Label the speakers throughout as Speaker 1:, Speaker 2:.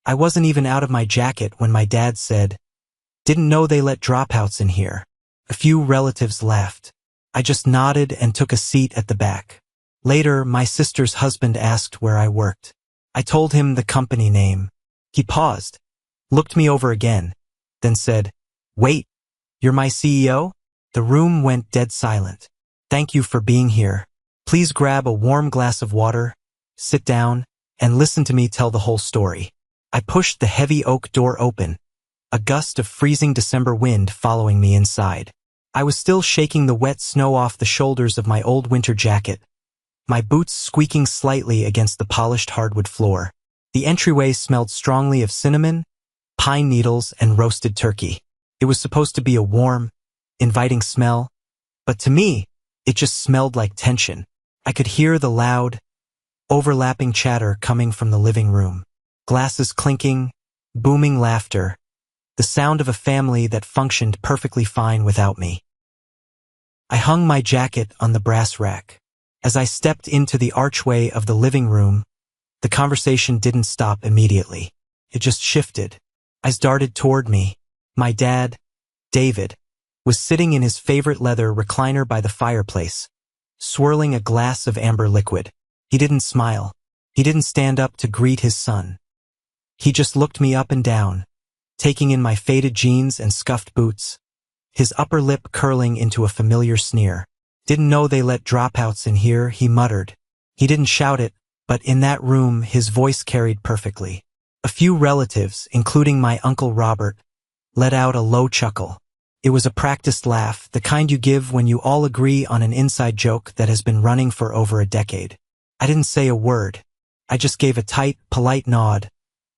Speaker 1: I wasn't even out of my jacket when my dad said, "Didn't know they let dropouts in here." A few relatives laughed. I just nodded and took a seat at the back. Later, my sister's husband asked where I worked. I told him the company name. He paused, looked me over again, then said, "Wait, you're my CEO?" The room went dead silent. "Thank you for being here. Please grab a warm glass of water, sit down, and listen to me tell the whole story." I pushed the heavy oak door open, a gust of freezing December wind following me inside. I was still shaking the wet snow off the shoulders of my old winter jacket, my boots squeaking slightly against the polished hardwood floor. The entryway smelled strongly of cinnamon, pine needles, and roasted turkey. It was supposed to be a warm, inviting smell, but to me, it just smelled like tension. I could hear the loud, overlapping chatter coming from the living room. Glasses clinking, booming laughter, the sound of a family that functioned perfectly fine without me. I hung my jacket on the brass rack. As I stepped into the archway of the living room, the conversation didn't stop immediately. It just shifted. Eyes darted toward me. My dad, David, was sitting in his favorite leather recliner by the fireplace, swirling a glass of amber liquid. He didn't smile. He didn't stand up to greet his son. He just looked me up and down, taking in my faded jeans and scuffed boots, his upper lip curling into a familiar sneer. "Didn't know they let dropouts in here," he muttered. He didn't shout it, but in that room his voice carried perfectly. A few relatives, including my Uncle Robert, let out a low chuckle. It was a practiced laugh, the kind you give when you all agree on an inside joke that has been running for over a decade. I didn't say a word. I just gave a tight, polite nod,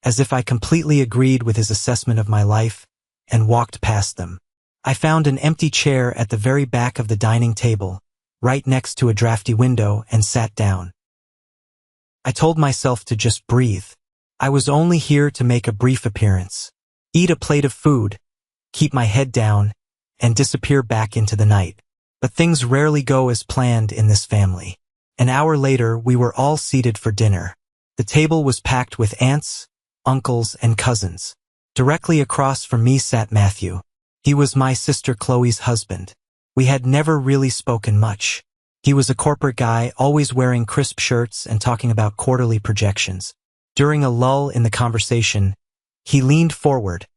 Speaker 1: as if I completely agreed with his assessment of my life, and walked past them. I found an empty chair at the very back of the dining table, right next to a drafty window, and sat down. I told myself to just breathe. I was only here to make a brief appearance, eat a plate of food, keep my head down, and disappear back into the night. But things rarely go as planned in this family. An hour later, we were all seated for dinner. The table was packed with aunts, uncles, and cousins. Directly across from me sat Matthew. He was my sister Chloe's husband. We had never really spoken much. He was a corporate guy, always wearing crisp shirts and talking about quarterly projections. During a lull in the conversation, he leaned forward,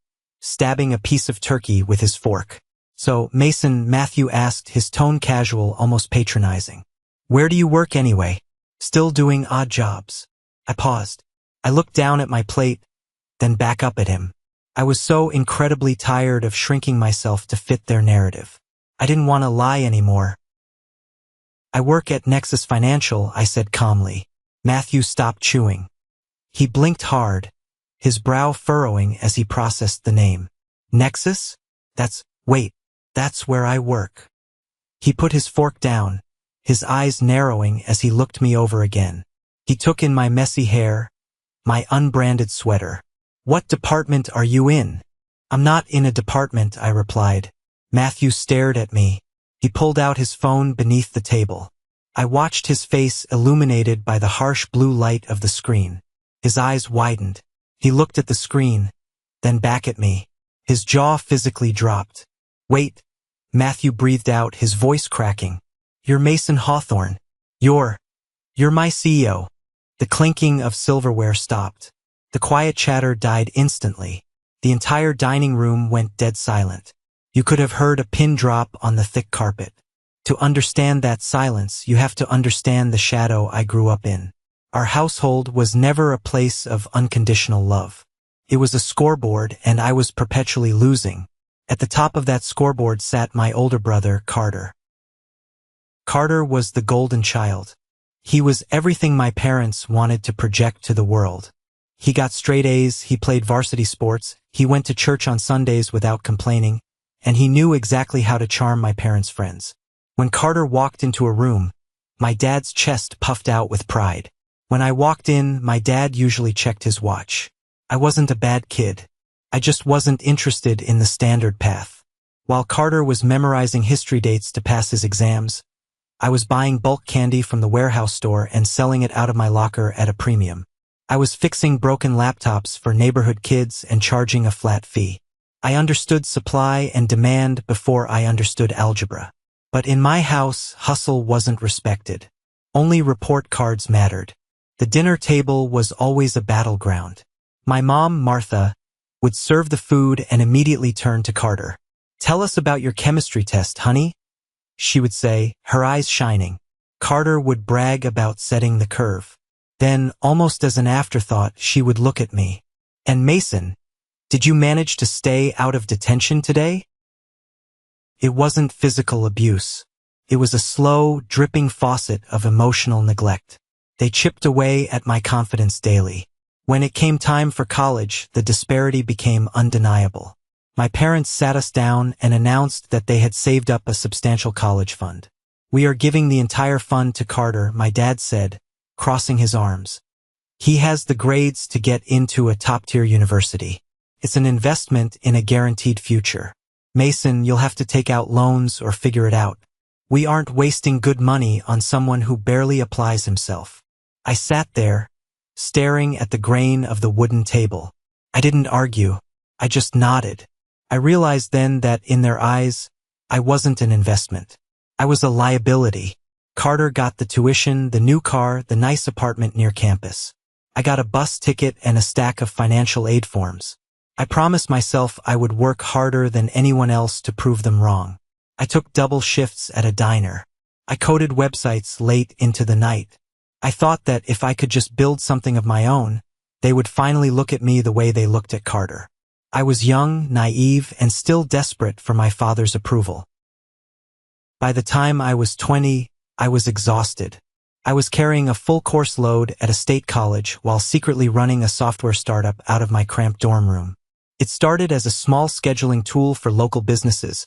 Speaker 1: stabbing a piece of turkey with his fork. "So, Mason," Matthew asked, his tone casual, almost patronizing. "Where do you work anyway?" "Still doing odd jobs." I paused. I looked down at my plate, then back up at him. I was so incredibly tired of shrinking myself to fit their narrative. I didn't want to lie anymore. "I work at Nexus Financial," I said calmly. Matthew stopped chewing. He blinked hard, his brow furrowing as he processed the name. "Nexus? Wait, that's where I work." He put his fork down, his eyes narrowing as he looked me over again. He took in my messy hair, my unbranded sweater. "What department are you in?" "I'm not in a department," I replied. Matthew stared at me. He pulled out his phone beneath the table. I watched his face illuminated by the harsh blue light of the screen. His eyes widened. He looked at the screen, then back at me. His jaw physically dropped. "Wait," Matthew breathed out, his voice cracking. "You're Mason Hawthorne. You're my CEO." The clinking of silverware stopped. The quiet chatter died instantly. The entire dining room went dead silent. You could have heard a pin drop on the thick carpet. To understand that silence, you have to understand the shadow I grew up in. Our household was never a place of unconditional love. It was a scoreboard, and I was perpetually losing. At the top of that scoreboard sat my older brother, Carter. Carter was the golden child. He was everything my parents wanted to project to the world. He got straight A's, he played varsity sports, he went to church on Sundays without complaining, and he knew exactly how to charm my parents' friends. When Carter walked into a room, my dad's chest puffed out with pride. When I walked in, my dad usually checked his watch. I wasn't a bad kid. I just wasn't interested in the standard path. While Carter was memorizing history dates to pass his exams, I was buying bulk candy from the warehouse store and selling it out of my locker at a premium. I was fixing broken laptops for neighborhood kids and charging a flat fee. I understood supply and demand before I understood algebra. But in my house, hustle wasn't respected. Only report cards mattered. The dinner table was always a battleground. My mom, Martha, would serve the food and immediately turn to Carter. "Tell us about your chemistry test, honey," she would say, her eyes shining. Carter would brag about setting the curve. Then, almost as an afterthought, she would look at me. "And Mason, did you manage to stay out of detention today?" It wasn't physical abuse. It was a slow, dripping faucet of emotional neglect. They chipped away at my confidence daily. When it came time for college, the disparity became undeniable. My parents sat us down and announced that they had saved up a substantial college fund. "We are giving the entire fund to Carter," my dad said, crossing his arms. "He has the grades to get into a top-tier university. It's an investment in a guaranteed future. Mason, you'll have to take out loans or figure it out. We aren't wasting good money on someone who barely applies himself." I sat there, staring at the grain of the wooden table. I didn't argue. I just nodded. I realized then that in their eyes, I wasn't an investment. I was a liability. Carter got the tuition, the new car, the nice apartment near campus. I got a bus ticket and a stack of financial aid forms. I promised myself I would work harder than anyone else to prove them wrong. I took double shifts at a diner. I coded websites late into the night. I thought that if I could just build something of my own, they would finally look at me the way they looked at Carter. I was young, naive, and still desperate for my father's approval. By the time I was 20, I was exhausted. I was carrying a full course load at a state college while secretly running a software startup out of my cramped dorm room. It started as a small scheduling tool for local businesses,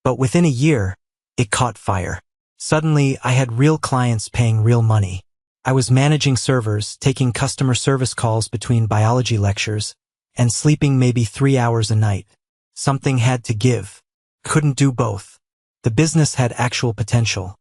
Speaker 1: but within a year, it caught fire. Suddenly, I had real clients paying real money. I was managing servers, taking customer service calls between biology lectures, and sleeping maybe 3 hours a night. Something had to give. Couldn't do both. The business had actual potential.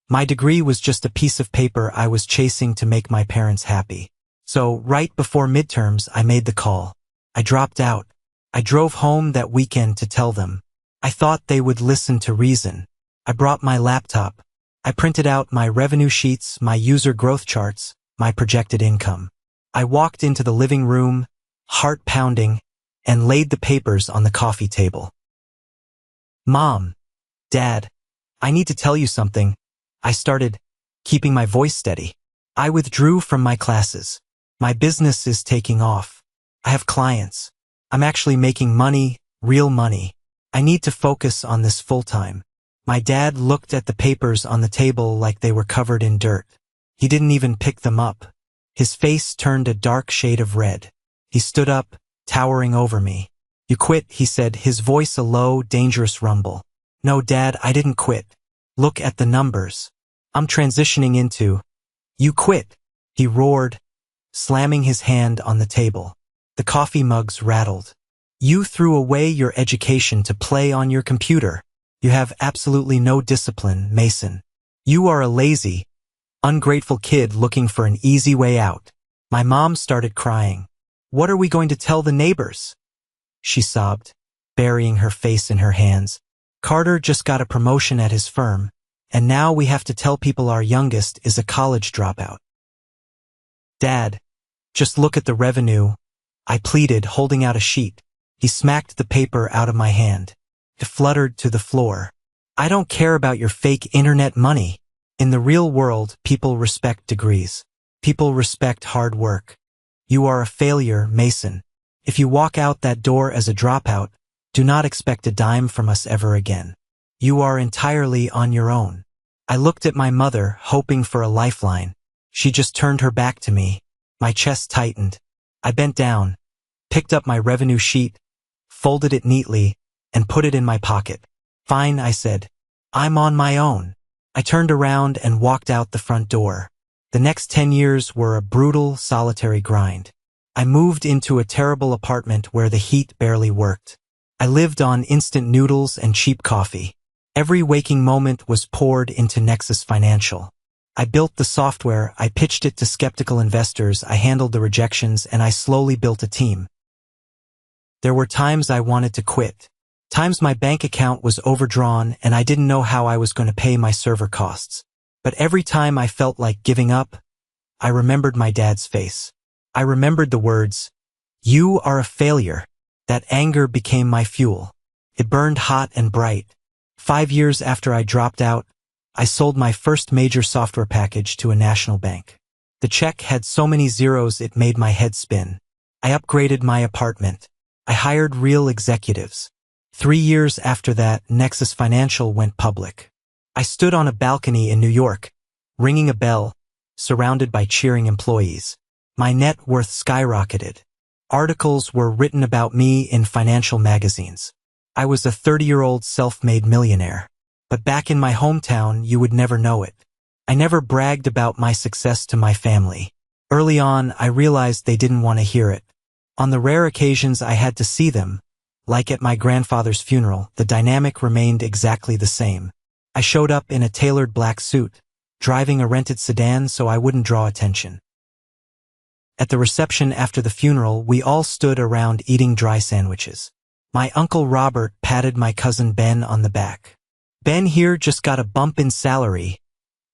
Speaker 1: My degree was just a piece of paper I was chasing to make my parents happy. So, right before midterms, I made the call. I dropped out. I drove home that weekend to tell them. I thought they would listen to reason. I brought my laptop. I printed out my revenue sheets, my user growth charts, my projected income. I walked into the living room, heart pounding, and laid the papers on the coffee table. "Mom, Dad, I need to tell you something." I started, keeping my voice steady. "I withdrew from my classes. My business is taking off. I have clients. I'm actually making money, real money. I need to focus on this full-time." My dad looked at the papers on the table like they were covered in dirt. He didn't even pick them up. His face turned a dark shade of red. He stood up, towering over me. "You quit," he said, his voice a low, dangerous rumble. "No, Dad, I didn't quit. Look at the numbers. I'm transitioning into—" "You quit," he roared, slamming his hand on the table. The coffee mugs rattled. "You threw away your education to play on your computer. You have absolutely no discipline, Mason. You are a lazy, ungrateful kid looking for an easy way out." My mom started crying. "What are we going to tell the neighbors?" she sobbed, burying her face in her hands. "Carter just got a promotion at his firm, and now we have to tell people our youngest is a college dropout." "Dad, just look at the revenue," I pleaded, holding out a sheet. He smacked the paper out of my hand. It fluttered to the floor. "I don't care about your fake internet money. In the real world, people respect degrees. People respect hard work. You are a failure, Mason. If you walk out that door as a dropout, do not expect a dime from us ever again. You are entirely on your own." I looked at my mother, hoping for a lifeline. She just turned her back to me. My chest tightened. I bent down, picked up my revenue sheet, folded it neatly, and put it in my pocket. "Fine," I said. "I'm on my own." I turned around and walked out the front door. The next 10 years were a brutal, solitary grind. I moved into a terrible apartment where the heat barely worked. I lived on instant noodles and cheap coffee. Every waking moment was poured into Nexus Financial. I built the software, I pitched it to skeptical investors, I handled the rejections, and I slowly built a team. There were times I wanted to quit. Times my bank account was overdrawn and I didn't know how I was going to pay my server costs. But every time I felt like giving up, I remembered my dad's face. I remembered the words, "You are a failure." That anger became my fuel. It burned hot and bright. 5 years after I dropped out, I sold my first major software package to a national bank. The check had so many zeros it made my head spin. I upgraded my apartment. I hired real executives. 3 years after that, Nexus Financial went public. I stood on a balcony in New York, ringing a bell, surrounded by cheering employees. My net worth skyrocketed. Articles were written about me in financial magazines. I was a 30-year-old self-made millionaire. But back in my hometown, you would never know it. I never bragged about my success to my family. Early on, I realized they didn't want to hear it. On the rare occasions I had to see them, like at my grandfather's funeral, the dynamic remained exactly the same. I showed up in a tailored black suit, driving a rented sedan so I wouldn't draw attention. At the reception after the funeral, we all stood around eating dry sandwiches. My Uncle Robert patted my cousin Ben on the back. "Ben here just got a bump in salary,"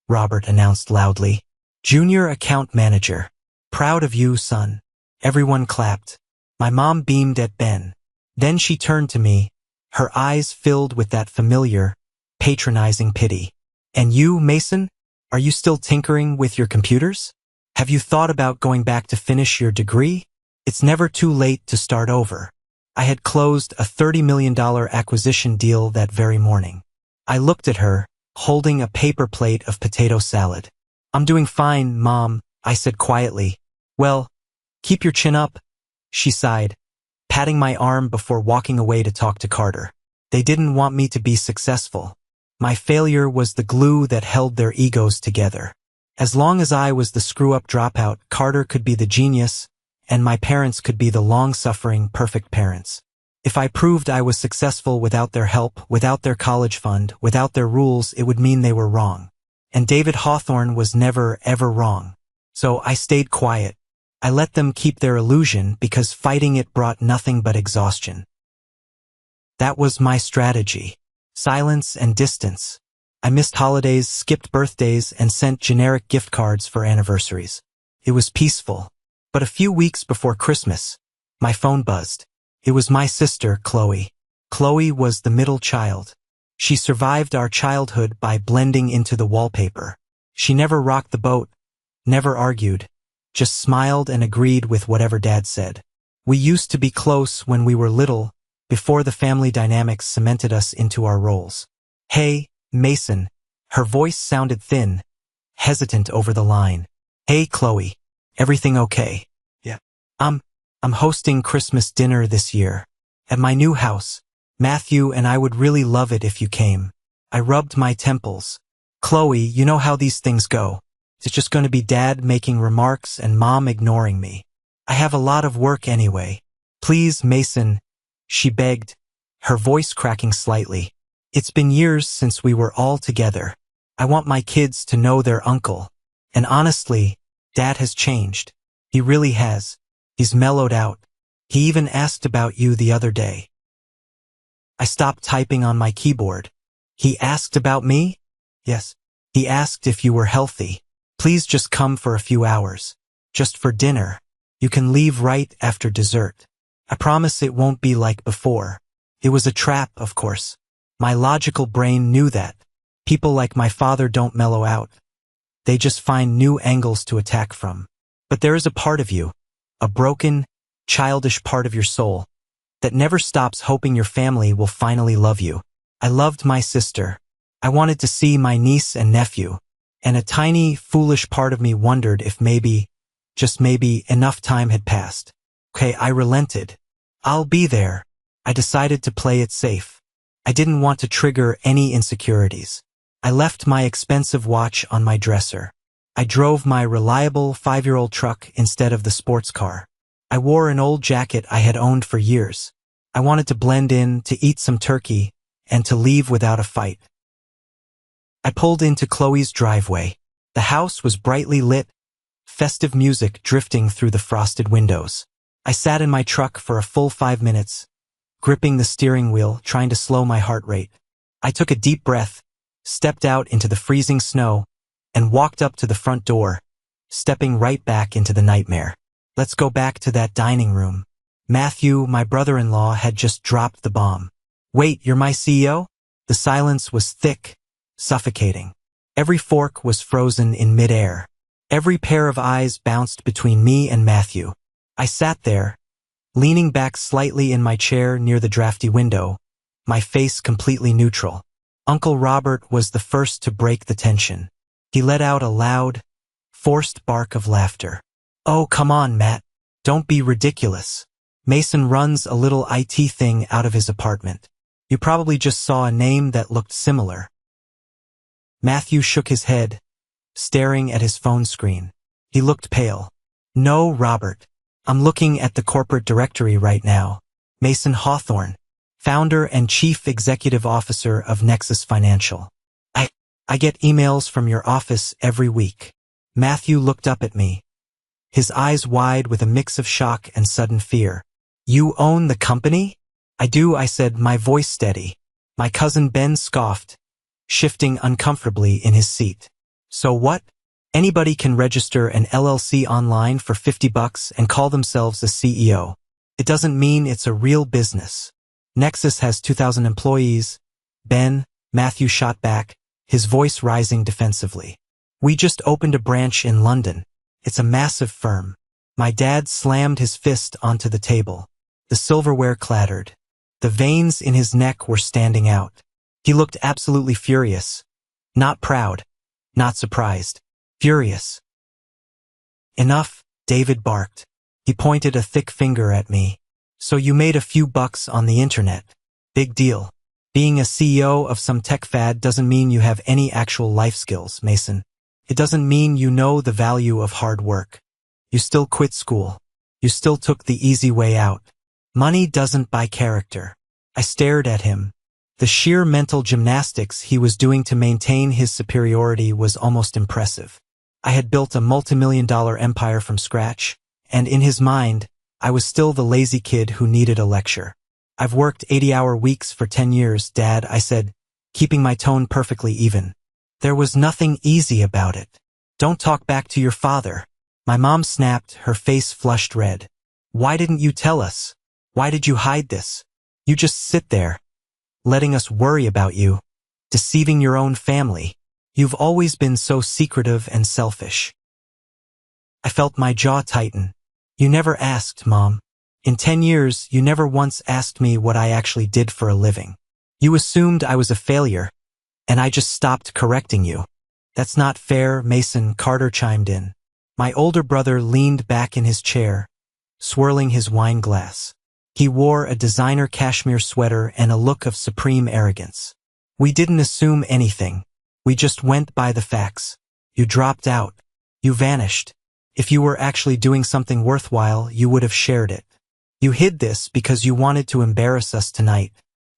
Speaker 1: Robert announced loudly. "Junior account manager. Proud of you, son." Everyone clapped. My mom beamed at Ben. Then she turned to me, her eyes filled with that familiar, patronizing pity. "And you, Mason? Are you still tinkering with your computers? Have you thought about going back to finish your degree? It's never too late to start over." I had closed a $30 million acquisition deal that very morning. I looked at her, holding a paper plate of potato salad. "I'm doing fine, Mom," I said quietly. "Well, keep your chin up," she sighed, patting my arm before walking away to talk to Carter. They didn't want me to be successful. My failure was the glue that held their egos together. As long as I was the screw-up dropout, Carter could be the genius, and my parents could be the long-suffering, perfect parents. If I proved I was successful without their help, without their college fund, without their rules, it would mean they were wrong. And David Hawthorne was never, ever wrong. So I stayed quiet. I let them keep their illusion because fighting it brought nothing but exhaustion. That was my strategy. Silence and distance. I missed holidays, skipped birthdays, and sent generic gift cards for anniversaries. It was peaceful. But a few weeks before Christmas, my phone buzzed. It was my sister, Chloe. Chloe was the middle child. She survived our childhood by blending into the wallpaper. She never rocked the boat, never argued, just smiled and agreed with whatever Dad said. We used to be close when we were little, before the family dynamics cemented us into our roles. "Hey, Mason." Her voice sounded thin, hesitant over the line. "Hey, Chloe. Everything okay?" "Yeah. I'm hosting Christmas dinner this year. At my new house. Matthew and I would really love it if you came." I rubbed my temples. "Chloe, you know how these things go. It's just going to be Dad making remarks and Mom ignoring me. I have a lot of work anyway. Please, Mason," she begged, her voice cracking slightly. "It's been years since we were all together. I want my kids to know their uncle. And honestly, Dad has changed. He really has. He's mellowed out. He even asked about you the other day." I stopped typing on my keyboard. "He asked about me?" "Yes. He asked if you were healthy. Please just come for a few hours. Just for dinner. You can leave right after dessert. I promise it won't be like before." It was a trap, of course. My logical brain knew that. People like my father don't mellow out. They just find new angles to attack from. But there is a part of you, a broken, childish part of your soul, that never stops hoping your family will finally love you. I loved my sister. I wanted to see my niece and nephew. And a tiny, foolish part of me wondered if maybe, just maybe, enough time had passed. Okay, I relented. "I'll be there." I decided to play it safe. I didn't want to trigger any insecurities. I left my expensive watch on my dresser. I drove my reliable 5-year-old truck instead of the sports car. I wore an old jacket I had owned for years. I wanted to blend in, to eat some turkey, and to leave without a fight. I pulled into Chloe's driveway. The house was brightly lit, festive music drifting through the frosted windows. I sat in my truck for a full 5 minutes, gripping the steering wheel, trying to slow my heart rate. I took a deep breath, stepped out into the freezing snow, and walked up to the front door, stepping right back into the nightmare. Let's go back to that dining room. Matthew, my brother-in-law, had just dropped the bomb. Wait, you're my CEO? The silence was thick, suffocating. Every fork was frozen in midair. Every pair of eyes bounced between me and Matthew. I sat there, leaning back slightly in my chair near the drafty window, my face completely neutral. Uncle Robert was the first to break the tension. He let out a loud, forced bark of laughter. Oh, come on, Matt. Don't be ridiculous. Mason runs a little IT thing out of his apartment. You probably just saw a name that looked similar. Matthew shook his head, staring at his phone screen. He looked pale. No, Robert. I'm looking at the corporate directory right now. Mason Hawthorne, founder and chief executive officer of Nexus Financial. I get emails from your office every week. Matthew looked up at me, his eyes wide with a mix of shock and sudden fear. You own the company? I do, I said, my voice steady. My cousin Ben scoffed, shifting uncomfortably in his seat. So what? Anybody can register an LLC online for $50 and call themselves a CEO. It doesn't mean it's a real business. Nexus has 2,000 employees. Ben, Matthew shot back, his voice rising defensively. We just opened a branch in London. It's a massive firm. My dad slammed his fist onto the table. The silverware clattered. The veins in his neck were standing out. He looked absolutely furious. Not proud. Not surprised. Furious. Enough, David barked. He pointed a thick finger at me. So you made a few bucks on the internet. Big deal. Being a CEO of some tech fad doesn't mean you have any actual life skills, Mason. It doesn't mean you know the value of hard work. You still quit school. You still took the easy way out. Money doesn't buy character. I stared at him. The sheer mental gymnastics he was doing to maintain his superiority was almost impressive. I had built a multimillion-dollar empire from scratch, and in his mind, I was still the lazy kid who needed a lecture. I've worked 80-hour weeks for 10 years, Dad, I said, keeping my tone perfectly even. There was nothing easy about it. Don't talk back to your father. My mom snapped, her face flushed red. Why didn't you tell us? Why did you hide this? You just sit there, letting us worry about you, deceiving your own family. You've always been so secretive and selfish. I felt my jaw tighten. You never asked, Mom. In 10 years, you never once asked me what I actually did for a living. You assumed I was a failure, and I just stopped correcting you. That's not fair, Mason, Carter chimed in. My older brother leaned back in his chair, swirling his wine glass. He wore a designer cashmere sweater and a look of supreme arrogance. We didn't assume anything. We just went by the facts. You dropped out. You vanished. If you were actually doing something worthwhile, you would have shared it. You hid this because you wanted to embarrass us tonight.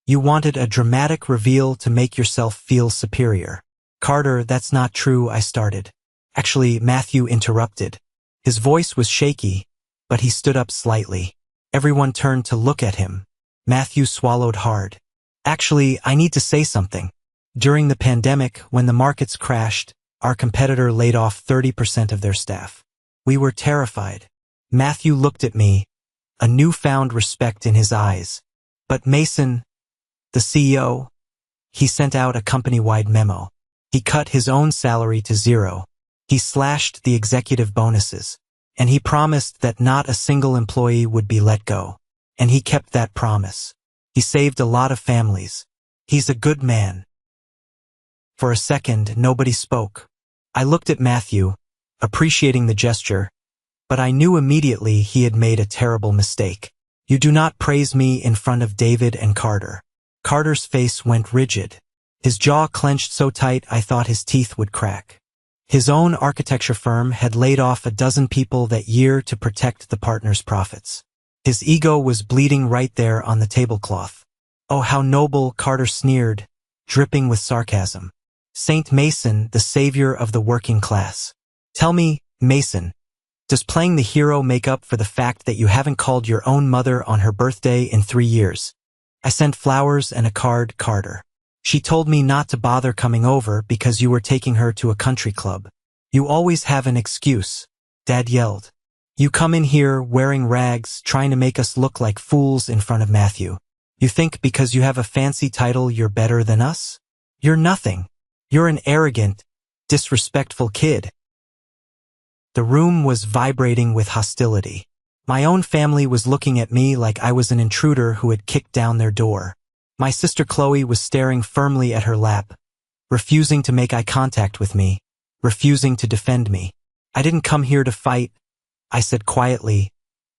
Speaker 1: You wanted a dramatic reveal to make yourself feel superior. Carter, that's not true, I started. Actually, Matthew interrupted. His voice was shaky, but he stood up slightly. Everyone turned to look at him. Matthew swallowed hard. Actually, I need to say something. During the pandemic, when the markets crashed, our competitor laid off 30% of their staff. We were terrified. Matthew looked at me, a newfound respect in his eyes. But Mason, the CEO, he sent out a company-wide memo. He cut his own salary to zero. He slashed the executive bonuses. And he promised that not a single employee would be let go. And he kept that promise. He saved a lot of families. He's a good man. For a second, nobody spoke. I looked at Matthew, appreciating the gesture, but I knew immediately he had made a terrible mistake. You do not praise me in front of David and Carter. Carter's face went rigid. His jaw clenched so tight I thought his teeth would crack. His own architecture firm had laid off a dozen people that year to protect the partner's profits. His ego was bleeding right there on the tablecloth. Oh, how noble, Carter sneered, dripping with sarcasm. Saint Mason, the savior of the working class. Tell me, Mason, does playing the hero make up for the fact that you haven't called your own mother on her birthday in 3 years? I sent flowers and a card, Carter. She told me not to bother coming over because you were taking her to a country club. You always have an excuse, Dad yelled. You come in here wearing rags, trying to make us look like fools in front of Matthew. You think because you have a fancy title you're better than us? You're nothing. You're an arrogant, disrespectful kid. The room was vibrating with hostility. My own family was looking at me like I was an intruder who had kicked down their door. My sister Chloe was staring firmly at her lap, refusing to make eye contact with me, refusing to defend me. I didn't come here to fight, I said quietly,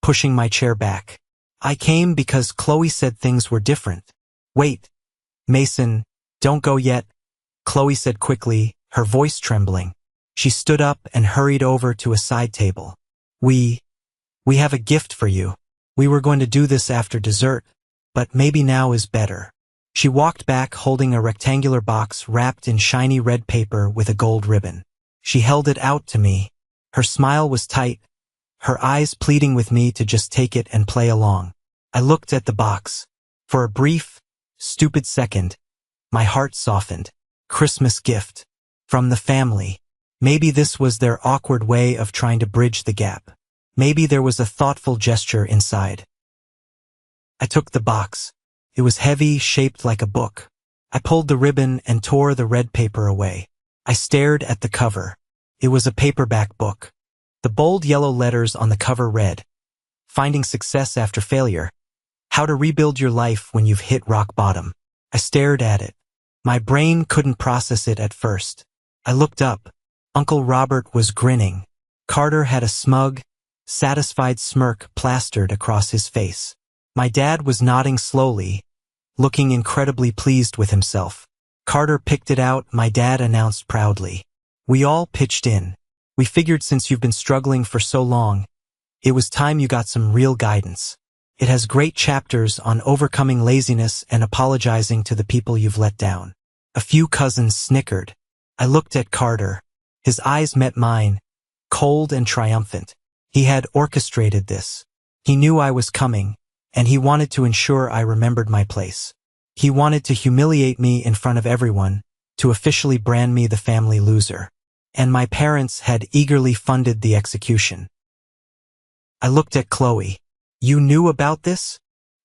Speaker 1: pushing my chair back. I came because Chloe said things were different. Wait, Mason, don't go yet, Chloe said quickly, her voice trembling. She stood up and hurried over to a side table. We have a gift for you. We were going to do this after dessert, but maybe now is better. She walked back holding a rectangular box wrapped in shiny red paper with a gold ribbon. She held it out to me. Her smile was tight, her eyes pleading with me to just take it and play along. I looked at the box. For a brief, stupid second, my heart softened. Christmas gift. From the family. Maybe this was their awkward way of trying to bridge the gap. Maybe there was a thoughtful gesture inside. I took the box. It was heavy, shaped like a book. I pulled the ribbon and tore the red paper away. I stared at the cover. It was a paperback book. The bold yellow letters on the cover read, Finding Success After Failure. How to Rebuild Your Life When You've Hit Rock Bottom. I stared at it. My brain couldn't process it at first. I looked up. Uncle Robert was grinning. Carter had a smug, satisfied smirk plastered across his face. My dad was nodding slowly, looking incredibly pleased with himself. Carter picked it out, my dad announced proudly. We all pitched in. We figured since you've been struggling for so long, it was time you got some real guidance. It has great chapters on overcoming laziness and apologizing to the people you've let down. A few cousins snickered. I looked at Carter. His eyes met mine, cold and triumphant. He had orchestrated this. He knew I was coming, and he wanted to ensure I remembered my place. He wanted to humiliate me in front of everyone, to officially brand me the family loser. And my parents had eagerly funded the execution. I looked at Chloe. You knew about this?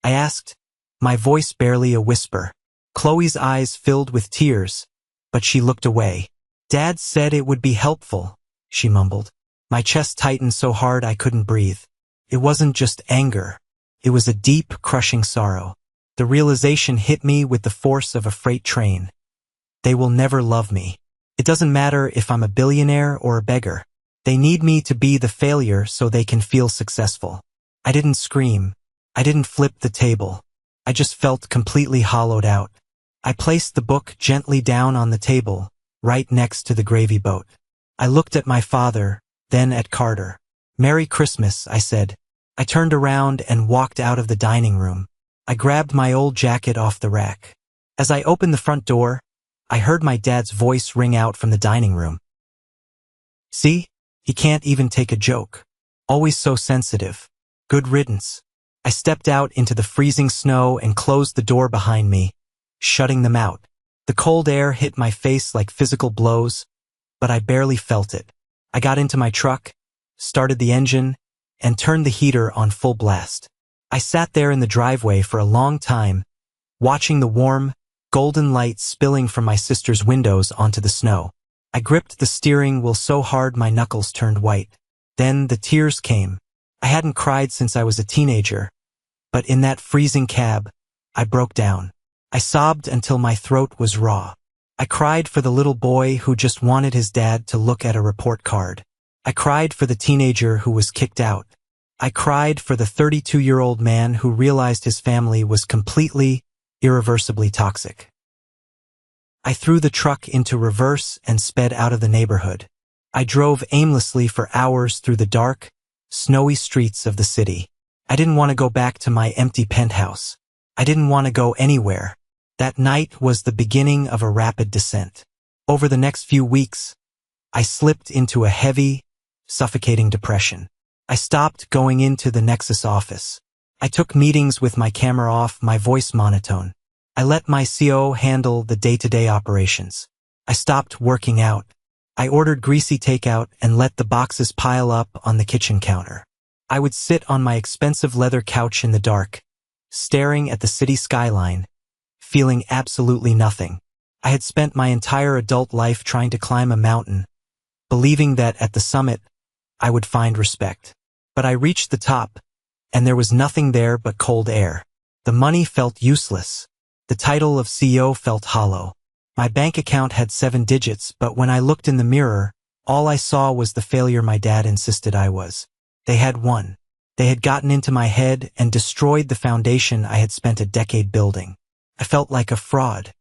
Speaker 1: I asked, my voice barely a whisper. Chloe's eyes filled with tears, but she looked away. Dad said it would be helpful, she mumbled. My chest tightened so hard I couldn't breathe. It wasn't just anger. It was a deep, crushing sorrow. The realization hit me with the force of a freight train. They will never love me. It doesn't matter if I'm a billionaire or a beggar. They need me to be the failure so they can feel successful. I didn't scream. I didn't flip the table. I just felt completely hollowed out. I placed the book gently down on the table, right next to the gravy boat. I looked at my father, then at Carter. Merry Christmas, I said. I turned around and walked out of the dining room. I grabbed my old jacket off the rack. As I opened the front door, I heard my dad's voice ring out from the dining room. See? He can't even take a joke. Always so sensitive. Good riddance. I stepped out into the freezing snow and closed the door behind me, shutting them out. The cold air hit my face like physical blows, but I barely felt it. I got into my truck, started the engine, and turned the heater on full blast. I sat there in the driveway for a long time, watching the warm, golden light spilling from my sister's windows onto the snow. I gripped the steering wheel so hard my knuckles turned white. Then the tears came. I hadn't cried since I was a teenager, but in that freezing cab, I broke down. I sobbed until my throat was raw. I cried for the little boy who just wanted his dad to look at a report card. I cried for the teenager who was kicked out. I cried for the 32-year-old man who realized his family was completely, irreversibly toxic. I threw the truck into reverse and sped out of the neighborhood. I drove aimlessly for hours through the dark, snowy streets of the city. I didn't want to go back to my empty penthouse. I didn't want to go anywhere. That night was the beginning of a rapid descent. Over the next few weeks, I slipped into a heavy, suffocating depression. I stopped going into the Nexus office. I took meetings with my camera off, my voice monotone. I let my CO handle the day-to-day operations. I stopped working out. I ordered greasy takeout and let the boxes pile up on the kitchen counter. I would sit on my expensive leather couch in the dark, staring at the city skyline, feeling absolutely nothing. I had spent my entire adult life trying to climb a mountain, believing that at the summit, I would find respect. But I reached the top, and there was nothing there but cold air. The money felt useless. The title of CEO felt hollow. My bank account had 7 digits, but when I looked in the mirror, all I saw was the failure my dad insisted I was. They had won. They had gotten into my head and destroyed the foundation I had spent a decade building. I felt like a fraud.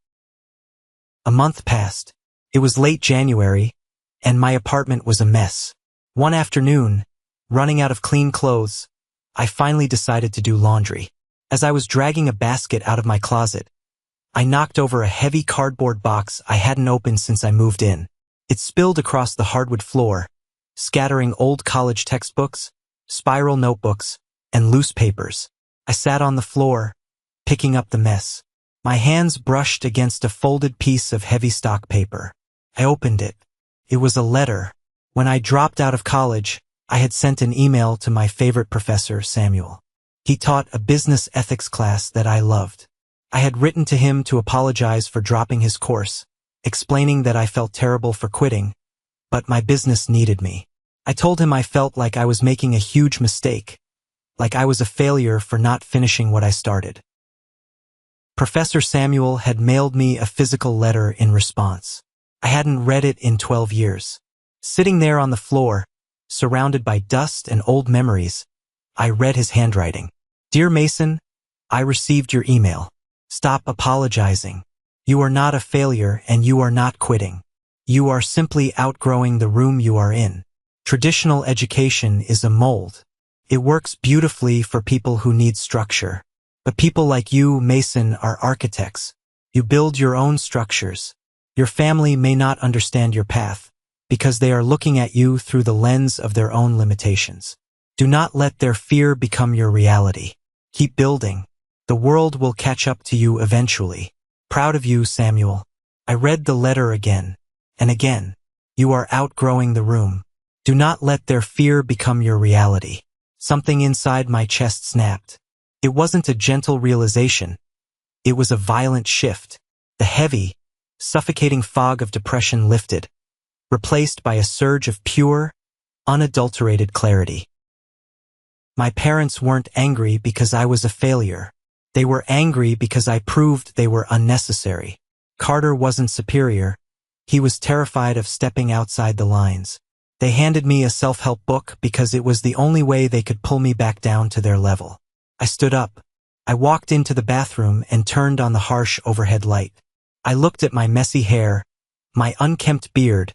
Speaker 1: A month passed. It was late January, and my apartment was a mess. One afternoon, running out of clean clothes, I finally decided to do laundry. As I was dragging a basket out of my closet, I knocked over a heavy cardboard box I hadn't opened since I moved in. It spilled across the hardwood floor, scattering old college textbooks, spiral notebooks, and loose papers. I sat on the floor, picking up the mess. My hands brushed against a folded piece of heavy stock paper. I opened it. It was a letter. When I dropped out of college, I had sent an email to my favorite professor, Samuel. He taught a business ethics class that I loved. I had written to him to apologize for dropping his course, explaining that I felt terrible for quitting, but my business needed me. I told him I felt like I was making a huge mistake, like I was a failure for not finishing what I started. Professor Samuel had mailed me a physical letter in response. I hadn't read it in 12 years. Sitting there on the floor, surrounded by dust and old memories, I read his handwriting. Dear Mason, I received your email. Stop apologizing. You are not a failure and you are not quitting. You are simply outgrowing the room you are in. Traditional education is a mold. It works beautifully for people who need structure. But people like you, Mason, are architects. You build your own structures. Your family may not understand your path because they are looking at you through the lens of their own limitations. Do not let their fear become your reality. Keep building. The world will catch up to you eventually. Proud of you, Samuel. I read the letter again and again. You are outgrowing the room. Do not let their fear become your reality. Something inside my chest snapped. It wasn't a gentle realization. It was a violent shift. The heavy, suffocating fog of depression lifted, replaced by a surge of pure, unadulterated clarity. My parents weren't angry because I was a failure. They were angry because I proved they were unnecessary. Carter wasn't superior. He was terrified of stepping outside the lines. They handed me a self-help book because it was the only way they could pull me back down to their level. I stood up. I walked into the bathroom and turned on the harsh overhead light. I looked at my messy hair, my unkempt beard,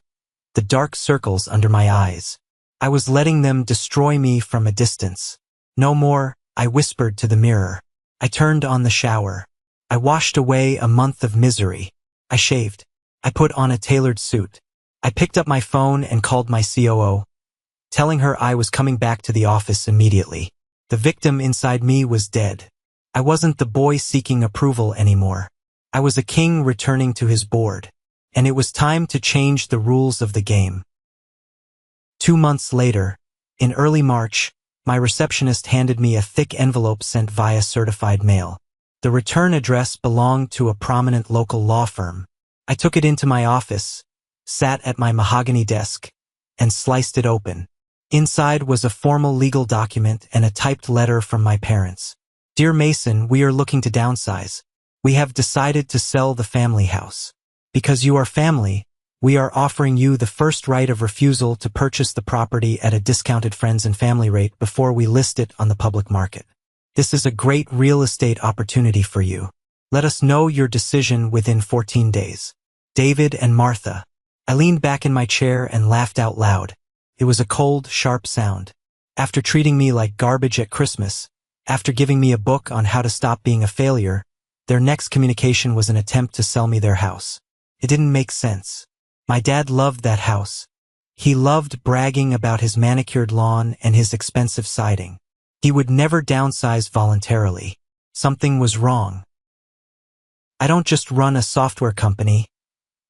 Speaker 1: the dark circles under my eyes. I was letting them destroy me from a distance. No more, I whispered to the mirror. I turned on the shower. I washed away a month of misery. I shaved. I put on a tailored suit. I picked up my phone and called my COO, telling her I was coming back to the office immediately. The victim inside me was dead. I wasn't the boy seeking approval anymore. I was a king returning to his board, and it was time to change the rules of the game. 2 months later, in early March, my receptionist handed me a thick envelope sent via certified mail. The return address belonged to a prominent local law firm. I took it into my office, sat at my mahogany desk, and sliced it open. Inside was a formal legal document and a typed letter from my parents. Dear Mason, we are looking to downsize. We have decided to sell the family house. Because you are family, we are offering you the first right of refusal to purchase the property at a discounted friends and family rate before we list it on the public market. This is a great real estate opportunity for you. Let us know your decision within 14 days. David and Martha. I leaned back in my chair and laughed out loud. It was a cold, sharp sound. After treating me like garbage at Christmas, after giving me a book on how to stop being a failure, their next communication was an attempt to sell me their house. It didn't make sense. My dad loved that house. He loved bragging about his manicured lawn and his expensive siding. He would never downsize voluntarily. Something was wrong. I don't just run a software company.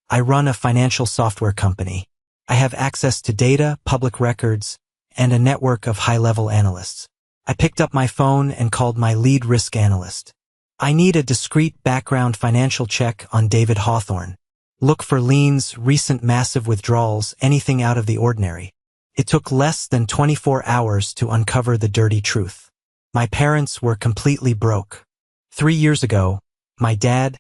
Speaker 1: I run a financial software company. I have access to data, public records, and a network of high-level analysts. I picked up my phone and called my lead risk analyst. I need a discrete background financial check on David Hawthorne. Look for liens, recent massive withdrawals, anything out of the ordinary. It took less than 24 hours to uncover the dirty truth. My parents were completely broke. 3 years ago, my dad,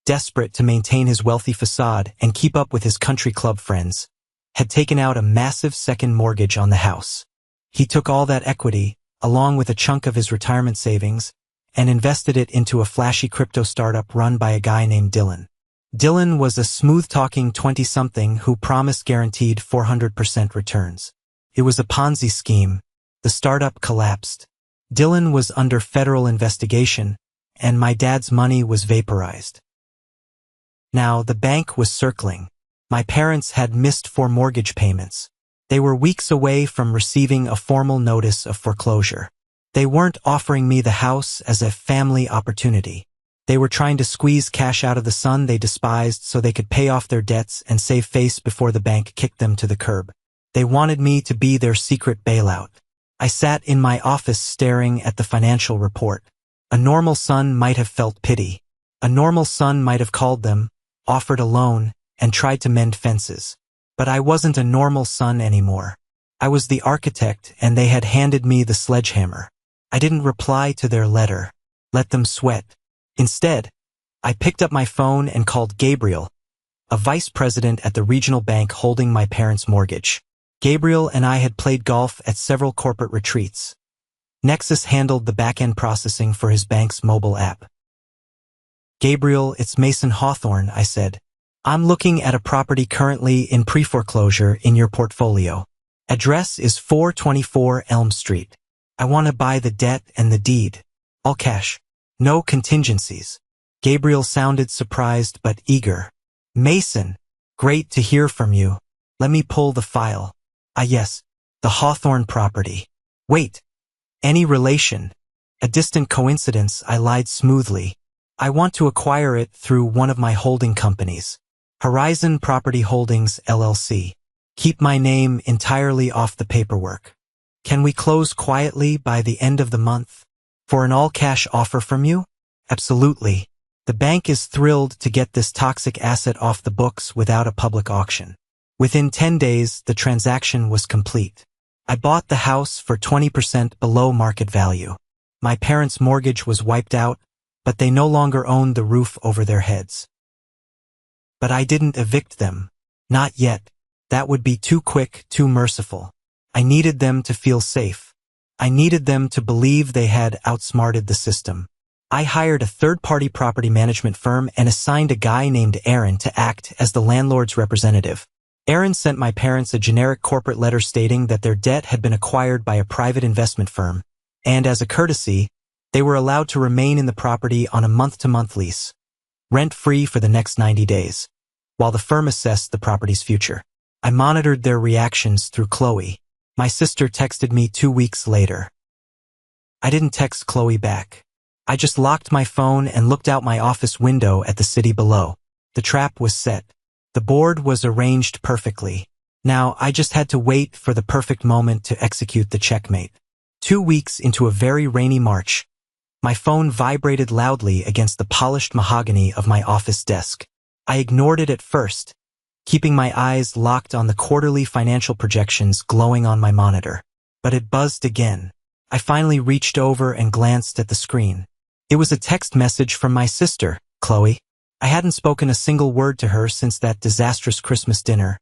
Speaker 1: desperate to maintain his wealthy facade and keep up with his country club friends, had taken out a massive second mortgage on the house. He took all that equity, along with a chunk of his retirement savings, and invested it into a flashy crypto startup run by a guy named Dylan. Dylan was a smooth-talking 20-something who promised guaranteed 400% returns. It was a Ponzi scheme. The startup collapsed. Dylan was under federal investigation, and my dad's money was vaporized. Now, the bank was circling. My parents had missed 4 mortgage payments. They were weeks away from receiving a formal notice of foreclosure. They weren't offering me the house as a family opportunity. They were trying to squeeze cash out of the son they despised so they could pay off their debts and save face before the bank kicked them to the curb. They wanted me to be their secret bailout. I sat in my office staring at the financial report. A normal son might have felt pity. A normal son might have called them, offered a loan, and tried to mend fences. But I wasn't a normal son anymore. I was the architect, and they had handed me the sledgehammer. I didn't reply to their letter. Let them sweat. Instead, I picked up my phone and called Gabriel, a vice president at the regional bank holding my parents' mortgage. Gabriel and I had played golf at several corporate retreats. Nexus handled the back-end processing for his bank's mobile app. Gabriel, it's Mason Hawthorne, I said. I'm looking at a property currently in pre-foreclosure in your portfolio. Address is 424 Elm Street. I want to buy the debt and the deed. All cash. No contingencies. Gabriel sounded surprised but eager. Mason, great to hear from you. Let me pull the file. Ah yes, the Hawthorne property. Wait, any relation? A distant coincidence, I lied smoothly. I want to acquire it through one of my holding companies. Horizon Property Holdings, LLC. Keep my name entirely off the paperwork. Can we close quietly by the end of the month? For an all-cash offer from you? Absolutely. The bank is thrilled to get this toxic asset off the books without a public auction. Within 10 days, the transaction was complete. I bought the house for 20% below market value. My parents' mortgage was wiped out, but they no longer owned the roof over their heads. But I didn't evict them. Not yet. That would be too quick, too merciful. I needed them to feel safe. I needed them to believe they had outsmarted the system. I hired a third-party property management firm and assigned a guy named Aaron to act as the landlord's representative. Aaron sent my parents a generic corporate letter stating that their debt had been acquired by a private investment firm, and as a courtesy, they were allowed to remain in the property on a month-to-month lease, rent-free for the next 90 days, while the firm assessed the property's future. I monitored their reactions through Chloe. My sister texted me 2 weeks later. I didn't text Chloe back. I just locked my phone and looked out my office window at the city below. The trap was set. The board was arranged perfectly. Now I just had to wait for the perfect moment to execute the checkmate. 2 weeks into a very rainy March, my phone vibrated loudly against the polished mahogany of my office desk. I ignored it at first, keeping my eyes locked on the quarterly financial projections glowing on my monitor. But it buzzed again. I finally reached over and glanced at the screen. It was a text message from my sister, Chloe. I hadn't spoken a single word to her since that disastrous Christmas dinner,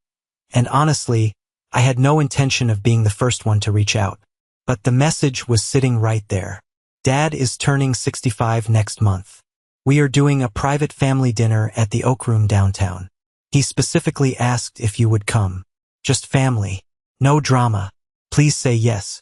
Speaker 1: and honestly, I had no intention of being the first one to reach out. But the message was sitting right there. Dad is turning 65 next month. We are doing a private family dinner at the Oak Room downtown. He specifically asked if you would come. Just family. No drama. Please say yes.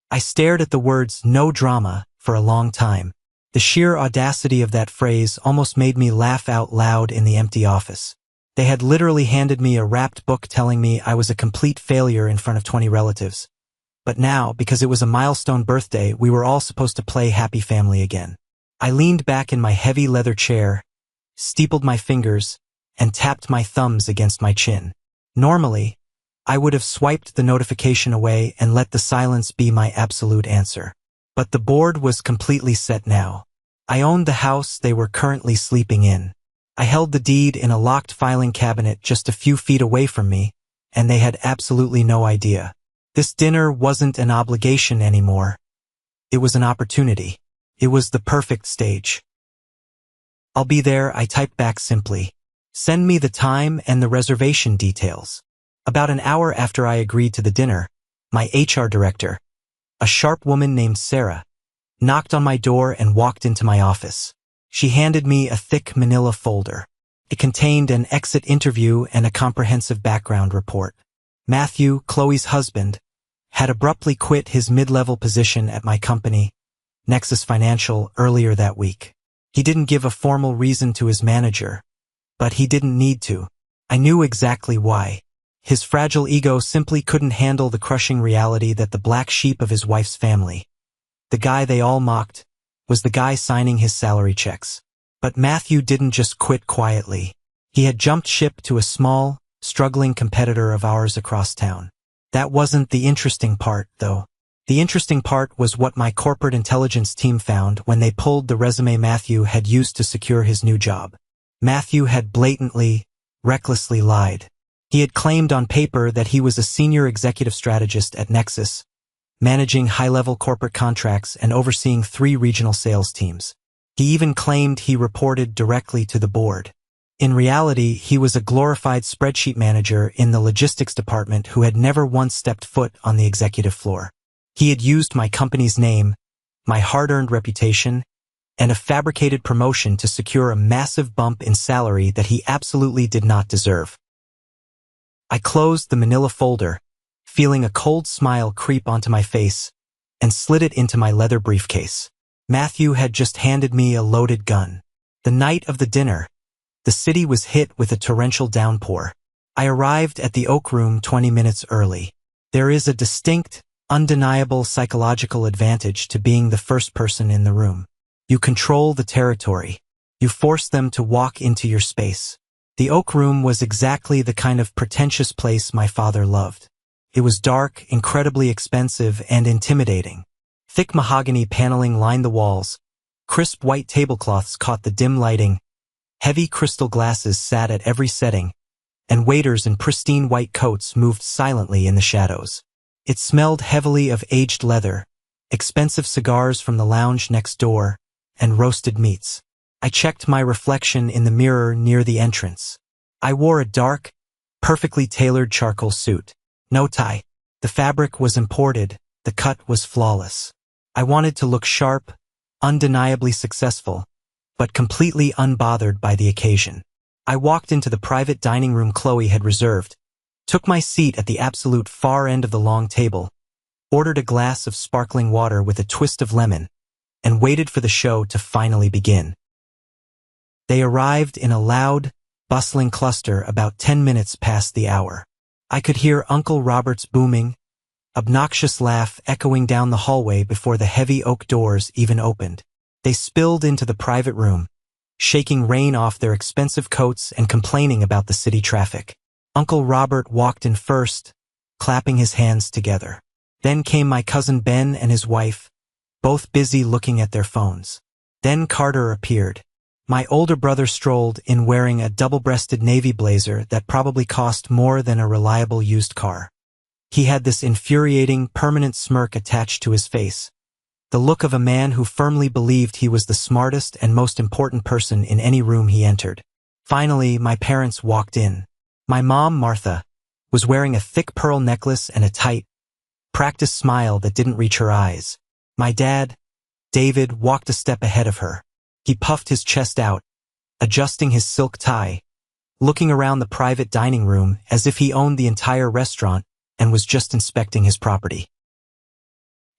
Speaker 1: I stared at the words "no drama" for a long time. The sheer audacity of that phrase almost made me laugh out loud in the empty office. They had literally handed me a wrapped book telling me I was a complete failure in front of 20 relatives. But now, because it was a milestone birthday, we were all supposed to play happy family again. I leaned back in my heavy leather chair, steepled my fingers, and tapped my thumbs against my chin. Normally, I would have swiped the notification away and let the silence be my absolute answer. But the board was completely set now. I owned the house they were currently sleeping in. I held the deed in a locked filing cabinet just a few feet away from me, and they had absolutely no idea. This dinner wasn't an obligation anymore. It was an opportunity. It was the perfect stage. "I'll be there," I typed back simply. "Send me the time and the reservation details." About an hour after I agreed to the dinner, my HR director, a sharp woman named Sarah, knocked on my door and walked into my office. She handed me a thick manila folder. It contained an exit interview and a comprehensive background report. Matthew, Chloe's husband, had abruptly quit his mid-level position at my company, Nexus Financial, earlier that week. He didn't give a formal reason to his manager, but he didn't need to. I knew exactly why. His fragile ego simply couldn't handle the crushing reality that the black sheep of his wife's family, the guy they all mocked, was the guy signing his salary checks. But Matthew didn't just quit quietly. He had jumped ship to a small, struggling competitor of ours across town. That wasn't the interesting part, though. The interesting part was what my corporate intelligence team found when they pulled the resume Matthew had used to secure his new job. Matthew had blatantly, recklessly lied. He had claimed on paper that he was a senior executive strategist at Nexus, managing high-level corporate contracts and overseeing 3 regional sales teams. He even claimed he reported directly to the board. In reality, he was a glorified spreadsheet manager in the logistics department who had never once stepped foot on the executive floor. He had used my company's name, my hard-earned reputation, and a fabricated promotion to secure a massive bump in salary that he absolutely did not deserve. I closed the manila folder, feeling a cold smile creep onto my face, and slid it into my leather briefcase. Matthew had just handed me a loaded gun. The night of the dinner, the city was hit with a torrential downpour. I arrived at the Oak Room 20 minutes early. There is a distinct, undeniable psychological advantage to being the first person in the room. You control the territory. You force them to walk into your space. The Oak Room was exactly the kind of pretentious place my father loved. It was dark, incredibly expensive, and intimidating. Thick mahogany paneling lined the walls. Crisp white tablecloths caught the dim lighting. Heavy crystal glasses sat at every setting, and waiters in pristine white coats moved silently in the shadows. It smelled heavily of aged leather, expensive cigars from the lounge next door, and roasted meats. I checked my reflection in the mirror near the entrance. I wore a dark, perfectly tailored charcoal suit. No tie. The fabric was imported, the cut was flawless. I wanted to look sharp, undeniably successful, but completely unbothered by the occasion. I walked into the private dining room Chloe had reserved, took my seat at the absolute far end of the long table, ordered a glass of sparkling water with a twist of lemon, and waited for the show to finally begin. They arrived in a loud, bustling cluster about 10 minutes past the hour. I could hear Uncle Robert's booming, obnoxious laugh echoing down the hallway before the heavy oak doors even opened. They spilled into the private room, shaking rain off their expensive coats and complaining about the city traffic. Uncle Robert walked in first, clapping his hands together. Then came my cousin Ben and his wife, both busy looking at their phones. Then Carter appeared. My older brother strolled in wearing a double-breasted navy blazer that probably cost more than a reliable used car. He had this infuriating, permanent smirk attached to his face, the look of a man who firmly believed he was the smartest and most important person in any room he entered. Finally, my parents walked in. My mom, Martha, was wearing a thick pearl necklace and a tight, practiced smile that didn't reach her eyes. My dad, David, walked a step ahead of her. He puffed his chest out, adjusting his silk tie, looking around the private dining room as if he owned the entire restaurant and was just inspecting his property.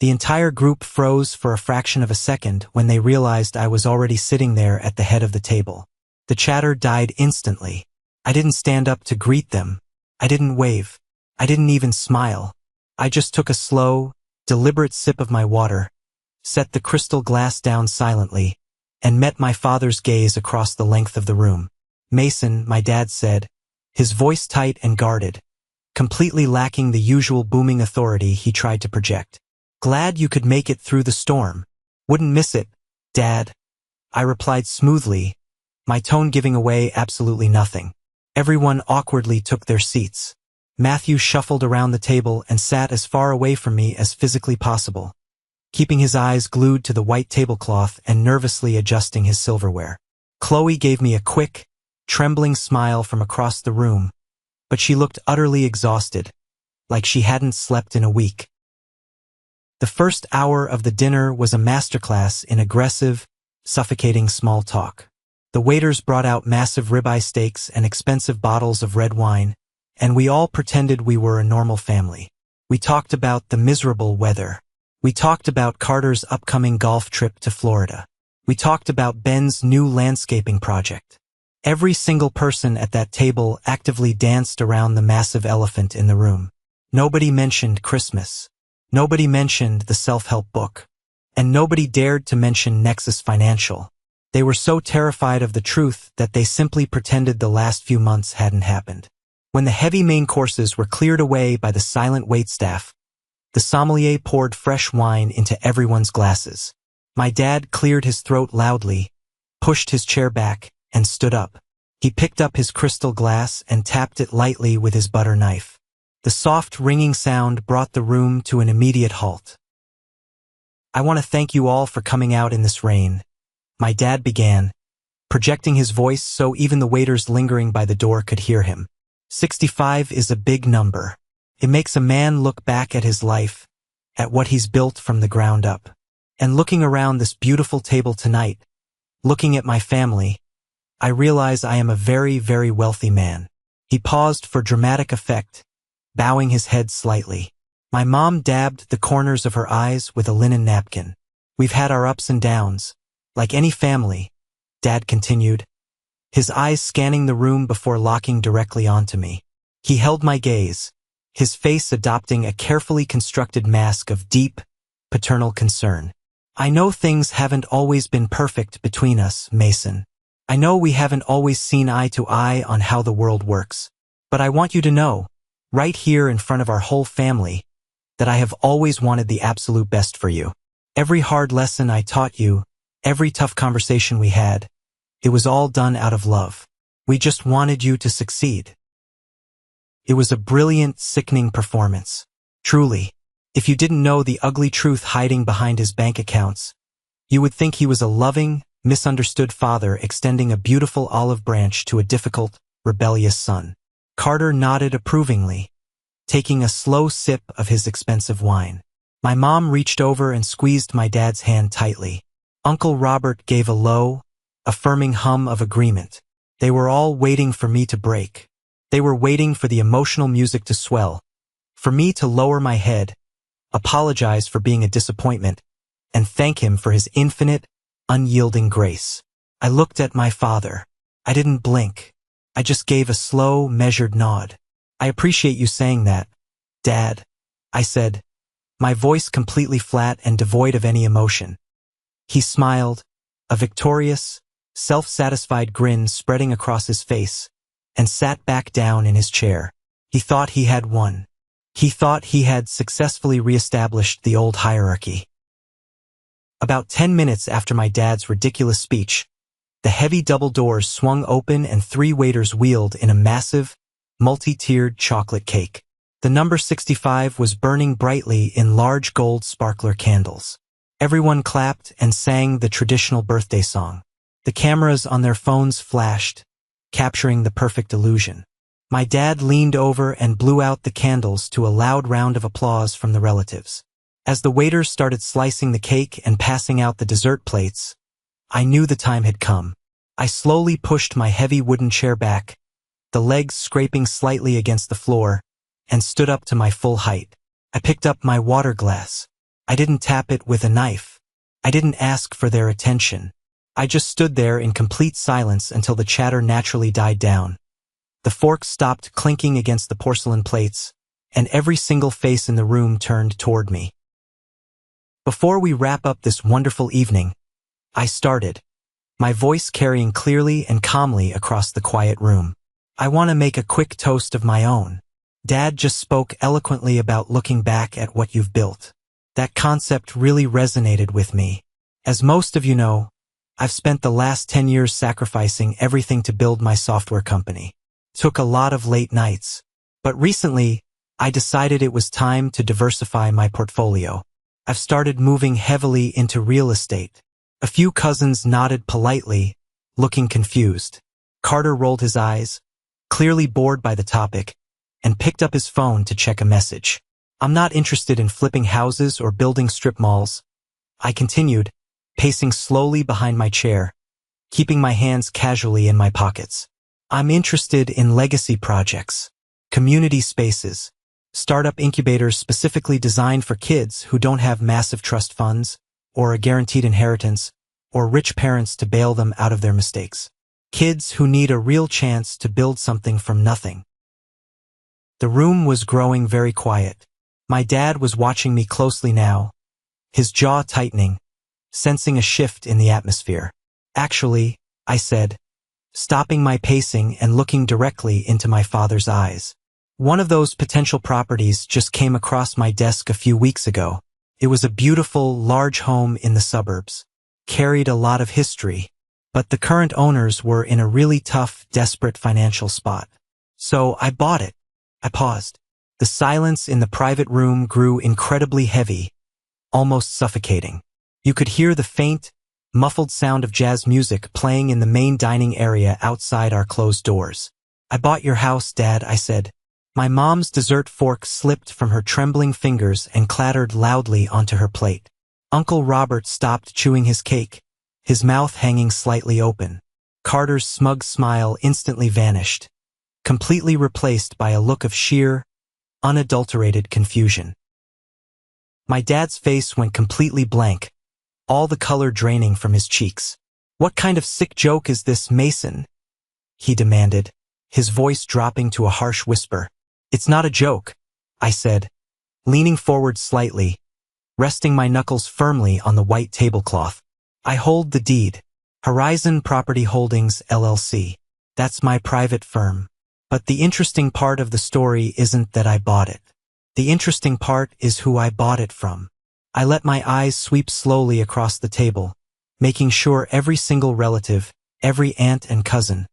Speaker 1: The entire group froze for a fraction of a second when they realized I was already sitting there at the head of the table. The chatter died instantly. I didn't stand up to greet them. I didn't wave. I didn't even smile. I just took a slow, deliberate sip of my water, set the crystal glass down silently, and met my father's gaze across the length of the room. "Mason," my dad said, his voice tight and guarded, completely lacking the usual booming authority he tried to project. "Glad you could make it through the storm. Wouldn't miss it, Dad." I replied smoothly, my tone giving away absolutely nothing. Everyone awkwardly took their seats. Matthew shuffled around the table and sat as far away from me as physically possible, keeping his eyes glued to the white tablecloth and nervously adjusting his silverware. Chloe gave me a quick, trembling smile from across the room, but she looked utterly exhausted, like she hadn't slept in a week. The first hour of the dinner was a masterclass in aggressive, suffocating small talk. The waiters brought out massive ribeye steaks and expensive bottles of red wine, and we all pretended we were a normal family. We talked about the miserable weather. We talked about Carter's upcoming golf trip to Florida. We talked about Ben's new landscaping project. Every single person at that table actively danced around the massive elephant in the room. Nobody mentioned Christmas. Nobody mentioned the self-help book. And nobody dared to mention Nexus Financial. They were so terrified of the truth that they simply pretended the last few months hadn't happened. When the heavy main courses were cleared away by the silent waitstaff, the sommelier poured fresh wine into everyone's glasses. My dad cleared his throat loudly, pushed his chair back, and stood up. He picked up his crystal glass and tapped it lightly with his butter knife. The soft ringing sound brought the room to an immediate halt. "I want to thank you all for coming out in this rain," my dad began, projecting his voice so even the waiters lingering by the door could hear him. 65 is a big number. It makes a man look back at his life, at what he's built from the ground up. And looking around this beautiful table tonight, looking at my family, I realize I am a very, very wealthy man. He paused for dramatic effect, bowing his head slightly. My mom dabbed the corners of her eyes with a linen napkin. "We've had our ups and downs, like any family," Dad continued, his eyes scanning the room before locking directly onto me. He held my gaze, his face adopting a carefully constructed mask of deep, paternal concern. "I know things haven't always been perfect between us, Mason. I know we haven't always seen eye to eye on how the world works. But I want you to know, right here in front of our whole family, that I have always wanted the absolute best for you. Every hard lesson I taught you, every tough conversation we had, it was all done out of love. We just wanted you to succeed." It was a brilliant, sickening performance. Truly, if you didn't know the ugly truth hiding behind his bank accounts, you would think he was a loving, misunderstood father extending a beautiful olive branch to a difficult, rebellious son. Carter nodded approvingly, taking a slow sip of his expensive wine. My mom reached over and squeezed my dad's hand tightly. Uncle Robert gave a low, affirming hum of agreement. They were all waiting for me to break. They were waiting for the emotional music to swell, for me to lower my head, apologize for being a disappointment, and thank him for his infinite, unyielding grace. I looked at my father. I didn't blink. I just gave a slow, measured nod. "I appreciate you saying that, Dad," I said, my voice completely flat and devoid of any emotion. He smiled, a victorious, self-satisfied grin spreading across his face, and sat back down in his chair. He thought he had won. He thought he had successfully reestablished the old hierarchy. About 10 minutes after my dad's ridiculous speech, the heavy double doors swung open and 3 waiters wheeled in a massive, multi-tiered chocolate cake. The number 65 was burning brightly in large gold sparkler candles. Everyone clapped and sang the traditional birthday song. The cameras on their phones flashed, capturing the perfect illusion. My dad leaned over and blew out the candles to a loud round of applause from the relatives. As the waiters started slicing the cake and passing out the dessert plates, I knew the time had come. I slowly pushed my heavy wooden chair back, the legs scraping slightly against the floor, and stood up to my full height. I picked up my water glass. I didn't tap it with a knife. I didn't ask for their attention. I just stood there in complete silence until the chatter naturally died down, The forks stopped clinking against the porcelain plates, and every single face in the room turned toward me. Before we wrap up this wonderful evening, I started, my voice carrying clearly and calmly across the quiet room. I want to make a quick toast of my own. Dad just spoke eloquently about looking back at what you've built. That concept really resonated with me. As most of you know, I've spent the last 10 years sacrificing everything to build my software company. Took a lot of late nights. But recently, I decided it was time to diversify my portfolio. I've started moving heavily into real estate. A few cousins nodded politely, looking confused. Carter rolled his eyes, clearly bored by the topic, and picked up his phone to check a message. I'm not interested in flipping houses or building strip malls. I continued, pacing slowly behind my chair, keeping my hands casually in my pockets. I'm interested in legacy projects, community spaces, startup incubators specifically designed for kids who don't have massive trust funds, or a guaranteed inheritance, or rich parents to bail them out of their mistakes. Kids who need a real chance to build something from nothing. The room was growing very quiet. My dad was watching me closely now, his jaw tightening, sensing a shift in the atmosphere. Actually, I said, stopping my pacing and looking directly into my father's eyes. One of those potential properties just came across my desk a few weeks ago. It was a beautiful, large home in the suburbs. Carried a lot of history, but the current owners were in a really tough, desperate financial spot. So I bought it. I paused. The silence in the private room grew incredibly heavy, almost suffocating. You could hear the faint, muffled sound of jazz music playing in the main dining area outside our closed doors. I bought your house, Dad, I said. My mom's dessert fork slipped from her trembling fingers and clattered loudly onto her plate. Uncle Robert stopped chewing his cake, his mouth hanging slightly open. Carter's smug smile instantly vanished, completely replaced by a look of sheer, unadulterated confusion. My dad's face went completely blank, all the color draining from his cheeks. What kind of sick joke is this, Mason? He demanded, his voice dropping to a harsh whisper. It's not a joke, I said, leaning forward slightly, resting my knuckles firmly on the white tablecloth. I hold the deed. Horizon Property Holdings, LLC. That's my private firm. But the interesting part of the story isn't that I bought it. The interesting part is who I bought it from. I let my eyes sweep slowly across the table, making sure every single relative, every aunt and cousin,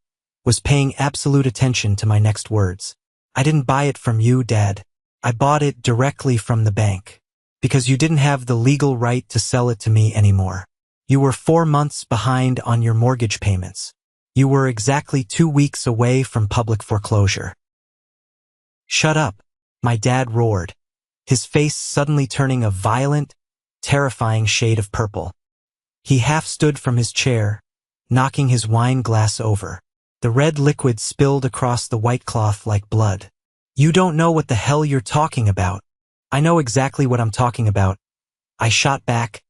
Speaker 1: was paying absolute attention to my next words. I didn't buy it from you, Dad. I bought it directly from the bank. Because you didn't have the legal right to sell it to me anymore. You were 4 months behind on your mortgage payments. You were exactly 2 weeks away from public foreclosure. Shut up, my dad roared, his face suddenly turning a violent, terrifying shade of purple. He half stood from his chair, knocking his wine glass over. The red liquid spilled across the white cloth like blood. You don't know what the hell you're talking about. I know exactly what I'm talking about. I shot back,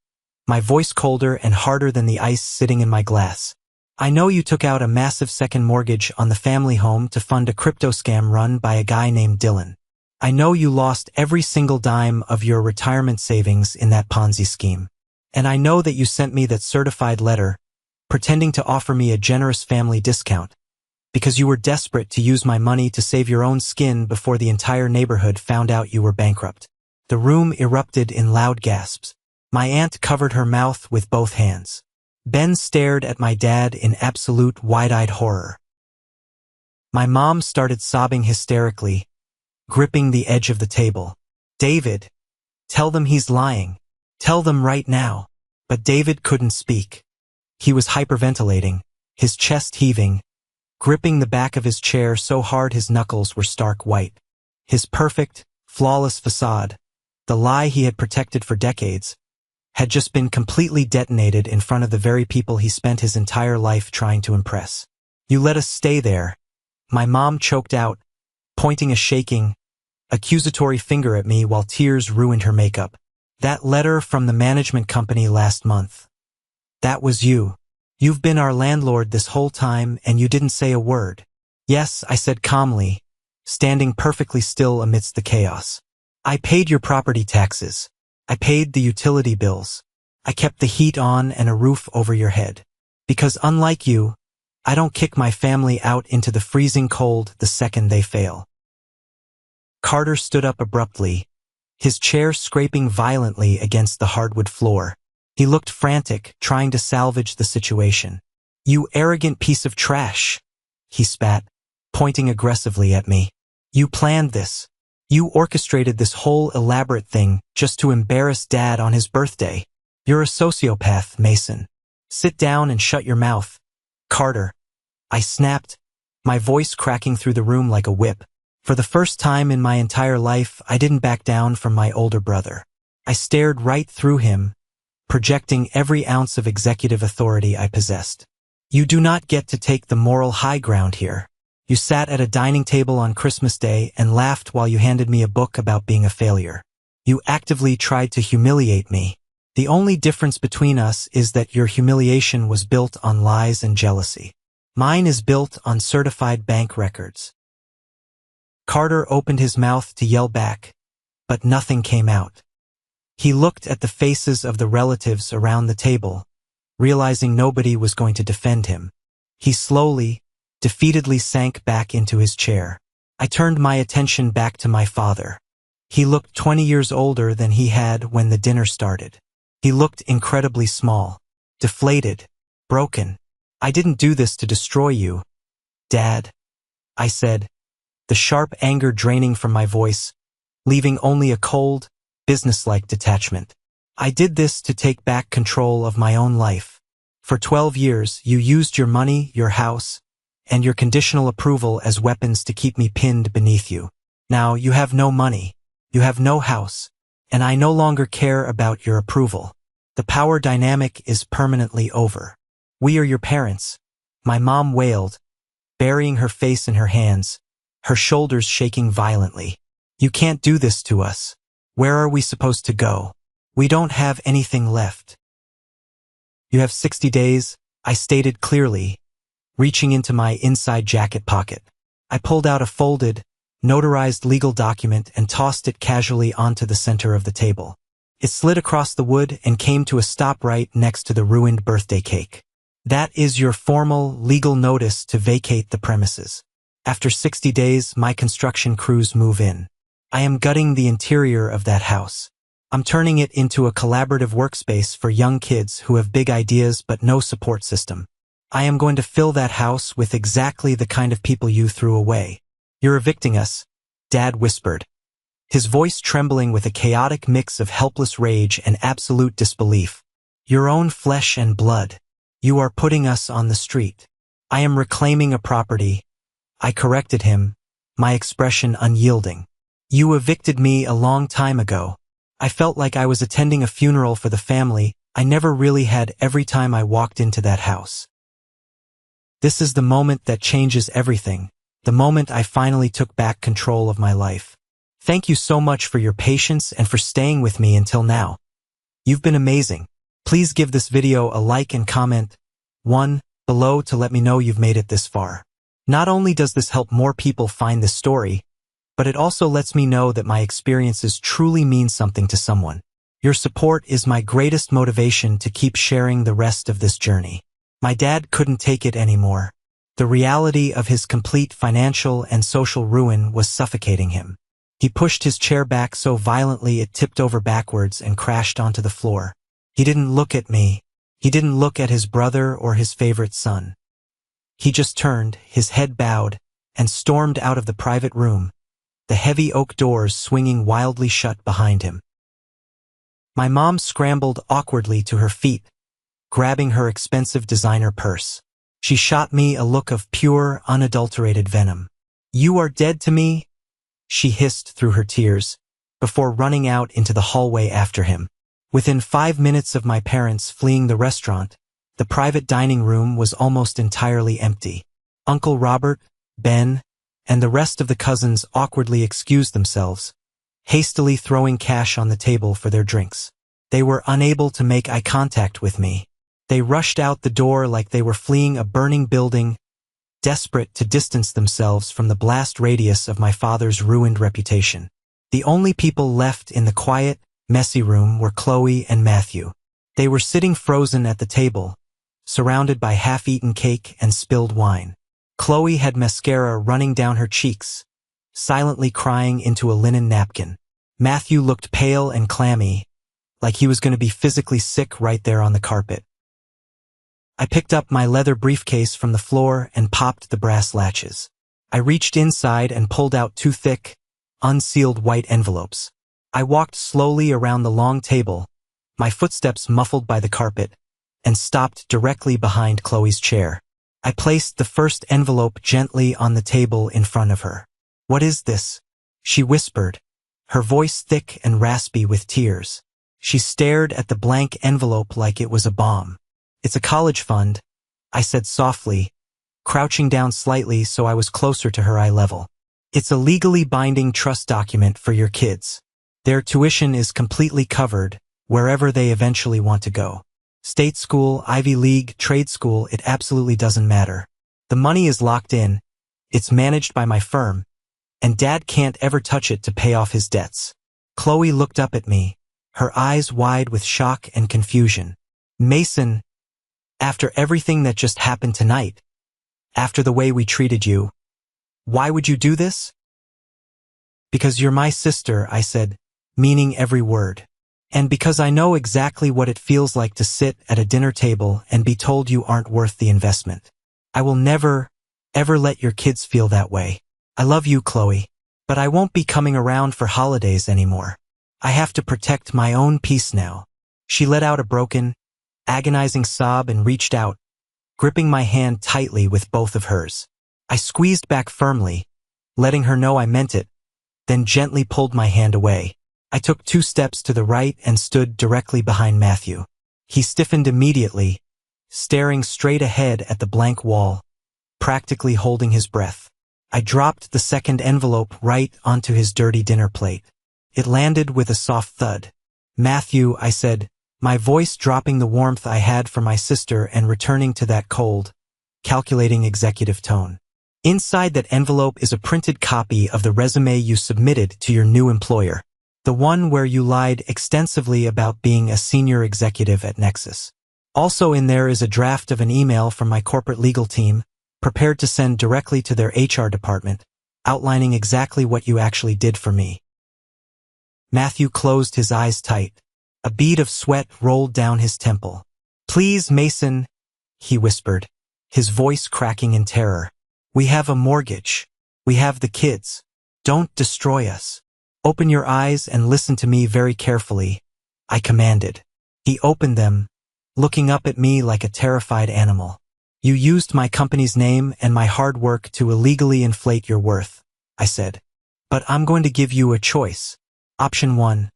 Speaker 1: my voice colder and harder than the ice sitting in my glass. I know you took out a massive second mortgage on the family home to fund a crypto scam run by a guy named Dylan. I know you lost every single dime of your retirement savings in that Ponzi scheme. And I know that you sent me that certified letter, pretending to offer me a generous family discount, because you were desperate to use my money to save your own skin before the entire neighborhood found out you were bankrupt. The room erupted in loud gasps. My aunt covered her mouth with both hands. Ben stared at my dad in absolute wide-eyed horror. My mom started sobbing hysterically, gripping the edge of the table. David, tell them he's lying. Tell them right now. But David couldn't speak. He was hyperventilating, his chest heaving, gripping the back of his chair so hard his knuckles were stark white. His perfect, flawless facade, the lie he had protected for decades, had just been completely detonated in front of the very people he spent his entire life trying to impress. You let us stay there, my mom choked out, pointing a shaking, accusatory finger at me while tears ruined her makeup. That letter from the management company last month. That was you. You've been our landlord this whole time and you didn't say a word. Yes, I said calmly, standing perfectly still amidst the chaos. I paid your property taxes. I paid the utility bills. I kept the heat on and a roof over your head. Because unlike you, I don't kick my family out into the freezing cold the second they fail. Carter stood up abruptly, his chair scraping violently against the hardwood floor. He looked frantic, trying to salvage the situation. You arrogant piece of trash, he spat, pointing aggressively at me. You planned this. You orchestrated this whole elaborate thing just to embarrass Dad on his birthday. You're a sociopath, Mason. Sit down and shut your mouth. Carter. I snapped, my voice cracking through the room like a whip. For the first time in my entire life, I didn't back down from my older brother. I stared right through him, projecting every ounce of executive authority I possessed. You do not get to take the moral high ground here. You sat at a dining table on Christmas Day and laughed while you handed me a book about being a failure. You actively tried to humiliate me. The only difference between us is that your humiliation was built on lies and jealousy. Mine is built on certified bank records. Carter opened his mouth to yell back, but nothing came out. He looked at the faces of the relatives around the table, realizing nobody was going to defend him. He slowly, defeatedly sank back into his chair. I turned my attention back to my father. He looked 20 years older than he had when the dinner started. He looked incredibly small, deflated, broken. I didn't do this to destroy you, Dad, I said, the sharp anger draining from my voice, leaving only a cold, businesslike detachment. I did this to take back control of my own life. For 12 years, you used your money, your house, and your conditional approval as weapons to keep me pinned beneath you. Now you have no money, you have no house, and I no longer care about your approval. The power dynamic is permanently over. We are your parents, my mom wailed, burying her face in her hands, her shoulders shaking violently. You can't do this to us. Where are we supposed to go? We don't have anything left. You have 60 days, I stated clearly, reaching into my inside jacket pocket. I pulled out a folded, notarized legal document and tossed it casually onto the center of the table. It slid across the wood and came to a stop right next to the ruined birthday cake. That is your formal, legal notice to vacate the premises. After 60 days, my construction crews move in. I am gutting the interior of that house. I'm turning it into a collaborative workspace for young kids who have big ideas but no support system. I am going to fill that house with exactly the kind of people you threw away. You're evicting us, Dad whispered, his voice trembling with a chaotic mix of helpless rage and absolute disbelief. Your own flesh and blood. You are putting us on the street. I am reclaiming a property. I corrected him, my expression unyielding. You evicted me a long time ago. I felt like I was attending a funeral for the family I never really had every time I walked into that house. This is the moment that changes everything, the moment I finally took back control of my life. Thank you so much for your patience and for staying with me until now. You've been amazing. Please give this video a like and comment below to let me know you've made it this far. Not only does this help more people find this story, but it also lets me know that my experiences truly mean something to someone. Your support is my greatest motivation to keep sharing the rest of this journey. My dad couldn't take it anymore. The reality of his complete financial and social ruin was suffocating him. He pushed his chair back so violently it tipped over backwards and crashed onto the floor. He didn't look at me. He didn't look at his brother or his favorite son. He just turned, his head bowed, and stormed out of the private room, the heavy oak doors swinging wildly shut behind him. My mom scrambled awkwardly to her feet, grabbing her expensive designer purse. She shot me a look of pure, unadulterated venom. You are dead to me, she hissed through her tears, before running out into the hallway after him. Within 5 minutes of my parents fleeing the restaurant, the private dining room was almost entirely empty. Uncle Robert, Ben, and the rest of the cousins awkwardly excused themselves, hastily throwing cash on the table for their drinks. They were unable to make eye contact with me. They rushed out the door like they were fleeing a burning building, desperate to distance themselves from the blast radius of my father's ruined reputation. The only people left in the quiet, messy room were Chloe and Matthew. They were sitting frozen at the table, surrounded by half-eaten cake and spilled wine. Chloe had mascara running down her cheeks, silently crying into a linen napkin. Matthew looked pale and clammy, like he was going to be physically sick right there on the carpet. I picked up my leather briefcase from the floor and popped the brass latches. I reached inside and pulled out 2 thick, unsealed white envelopes. I walked slowly around the long table, my footsteps muffled by the carpet, and stopped directly behind Chloe's chair. I placed the first envelope gently on the table in front of her. "What is this?" she whispered, her voice thick and raspy with tears. She stared at the blank envelope like it was a bomb. "It's a college fund," I said softly, crouching down slightly so I was closer to her eye level. "It's a legally binding trust document for your kids. Their tuition is completely covered, wherever they eventually want to go. State school, Ivy League, trade school, it absolutely doesn't matter. The money is locked in, it's managed by my firm, and Dad can't ever touch it to pay off his debts." Chloe looked up at me, her eyes wide with shock and confusion. "Mason, after everything that just happened tonight, after the way we treated you, why would you do this?" "Because you're my sister," I said, meaning every word. "And because I know exactly what it feels like to sit at a dinner table and be told you aren't worth the investment. I will never, ever let your kids feel that way. I love you, Chloe, but I won't be coming around for holidays anymore. I have to protect my own peace now." She let out a broken, agonizing sob and reached out, gripping my hand tightly with both of hers. I squeezed back firmly, letting her know I meant it, then gently pulled my hand away. I took 2 steps to the right and stood directly behind Matthew. He stiffened immediately, staring straight ahead at the blank wall, practically holding his breath. I dropped the second envelope right onto his dirty dinner plate. It landed with a soft thud. "Matthew," I said, my voice dropping the warmth I had for my sister and returning to that cold, calculating executive tone. "Inside that envelope is a printed copy of the resume you submitted to your new employer. The one where you lied extensively about being a senior executive at Nexus. Also in there is a draft of an email from my corporate legal team, prepared to send directly to their HR department, outlining exactly what you actually did for me." Matthew closed his eyes tight. A bead of sweat rolled down his temple. "Please, Mason," he whispered, his voice cracking in terror. "We have a mortgage. We have the kids. Don't destroy us. Open your eyes and listen to me very carefully," I commanded. He opened them, looking up at me like a terrified animal. "You used my company's name and my hard work to illegally inflate your worth," I said. "But I'm going to give you a choice. Option 1.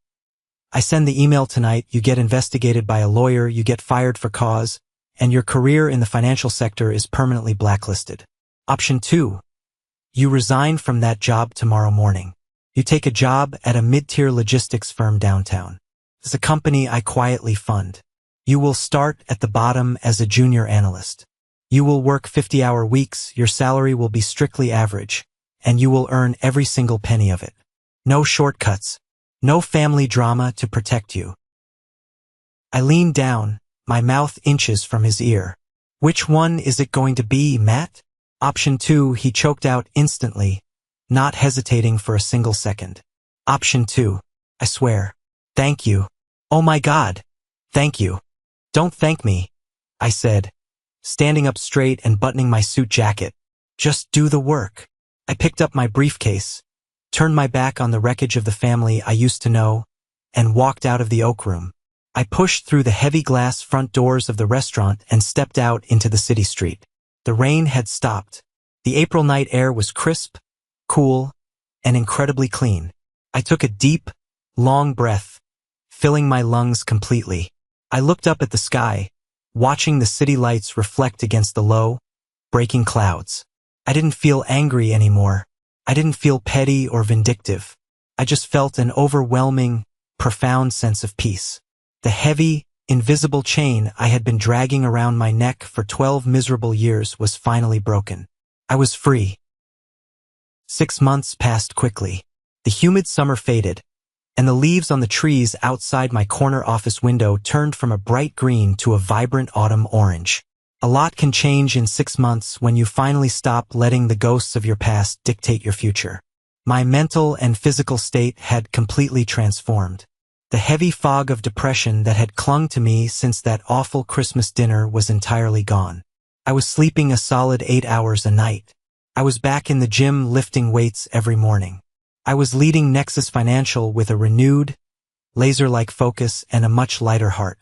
Speaker 1: I send the email tonight, you get investigated by a lawyer, you get fired for cause, and your career in the financial sector is permanently blacklisted. Option 2. You resign from that job tomorrow morning. You take a job at a mid-tier logistics firm downtown. It's a company I quietly fund. You will start at the bottom as a junior analyst. You will work 50-hour weeks, your salary will be strictly average, and you will earn every single penny of it. No shortcuts, no family drama to protect you." I leaned down, my mouth inches from his ear. "Which one is it going to be, Matt?" "Option 2, he choked out instantly, not hesitating for a single second. "Option 2, I swear." "Thank you. Oh my God. Thank you." "Don't thank me," I said, standing up straight and buttoning my suit jacket. "Just do the work." I picked up my briefcase, turned my back on the wreckage of the family I used to know, and walked out of the Oak Room. I pushed through the heavy glass front doors of the restaurant and stepped out into the city street. The rain had stopped. The April night air was crisp, cool, and incredibly clean. I took a deep, long breath, filling my lungs completely. I looked up at the sky, watching the city lights reflect against the low, breaking clouds. I didn't feel angry anymore. I didn't feel petty or vindictive. I just felt an overwhelming, profound sense of peace. The heavy, invisible chain I had been dragging around my neck for 12 miserable years was finally broken. I was free. 6 months passed quickly. The humid summer faded, and the leaves on the trees outside my corner office window turned from a bright green to a vibrant autumn orange. A lot can change in 6 months when you finally stop letting the ghosts of your past dictate your future. My mental and physical state had completely transformed. The heavy fog of depression that had clung to me since that awful Christmas dinner was entirely gone. I was sleeping a solid 8 hours a night. I was back in the gym lifting weights every morning. I was leading Nexus Financial with a renewed, laser-like focus and a much lighter heart.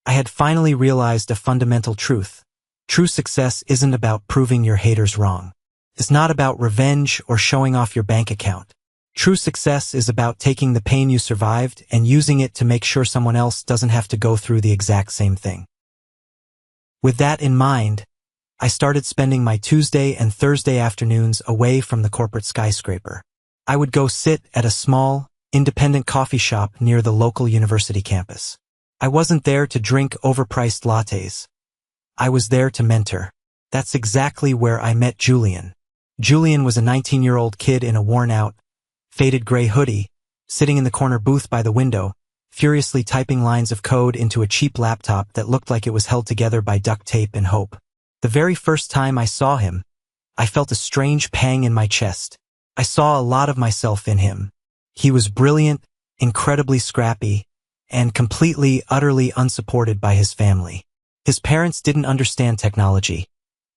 Speaker 1: I had finally realized a fundamental truth. True success isn't about proving your haters wrong. It's not about revenge or showing off your bank account. True success is about taking the pain you survived and using it to make sure someone else doesn't have to go through the exact same thing. With that in mind, I started spending my Tuesday and Thursday afternoons away from the corporate skyscraper. I would go sit at a small, independent coffee shop near the local university campus. I wasn't there to drink overpriced lattes. I was there to mentor. That's exactly where I met Julian. Julian was a 19-year-old kid in a worn-out, faded gray hoodie, sitting in the corner booth by the window, furiously typing lines of code into a cheap laptop that looked like it was held together by duct tape and hope. The very first time I saw him, I felt a strange pang in my chest. I saw a lot of myself in him. He was brilliant, incredibly scrappy, and completely, utterly unsupported by his family. His parents didn't understand technology.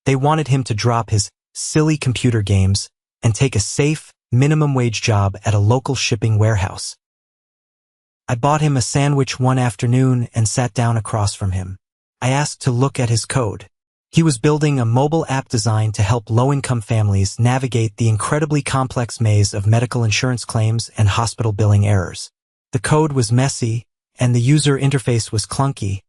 Speaker 1: They wanted him to drop his silly computer games and take a safe, minimum-wage job at a local shipping warehouse. I bought him a sandwich one afternoon and sat down across from him. I asked to look at his code. He was building a mobile app designed to help low-income families navigate the incredibly complex maze of medical insurance claims and hospital billing errors. The code was messy, and the user interface was clunky,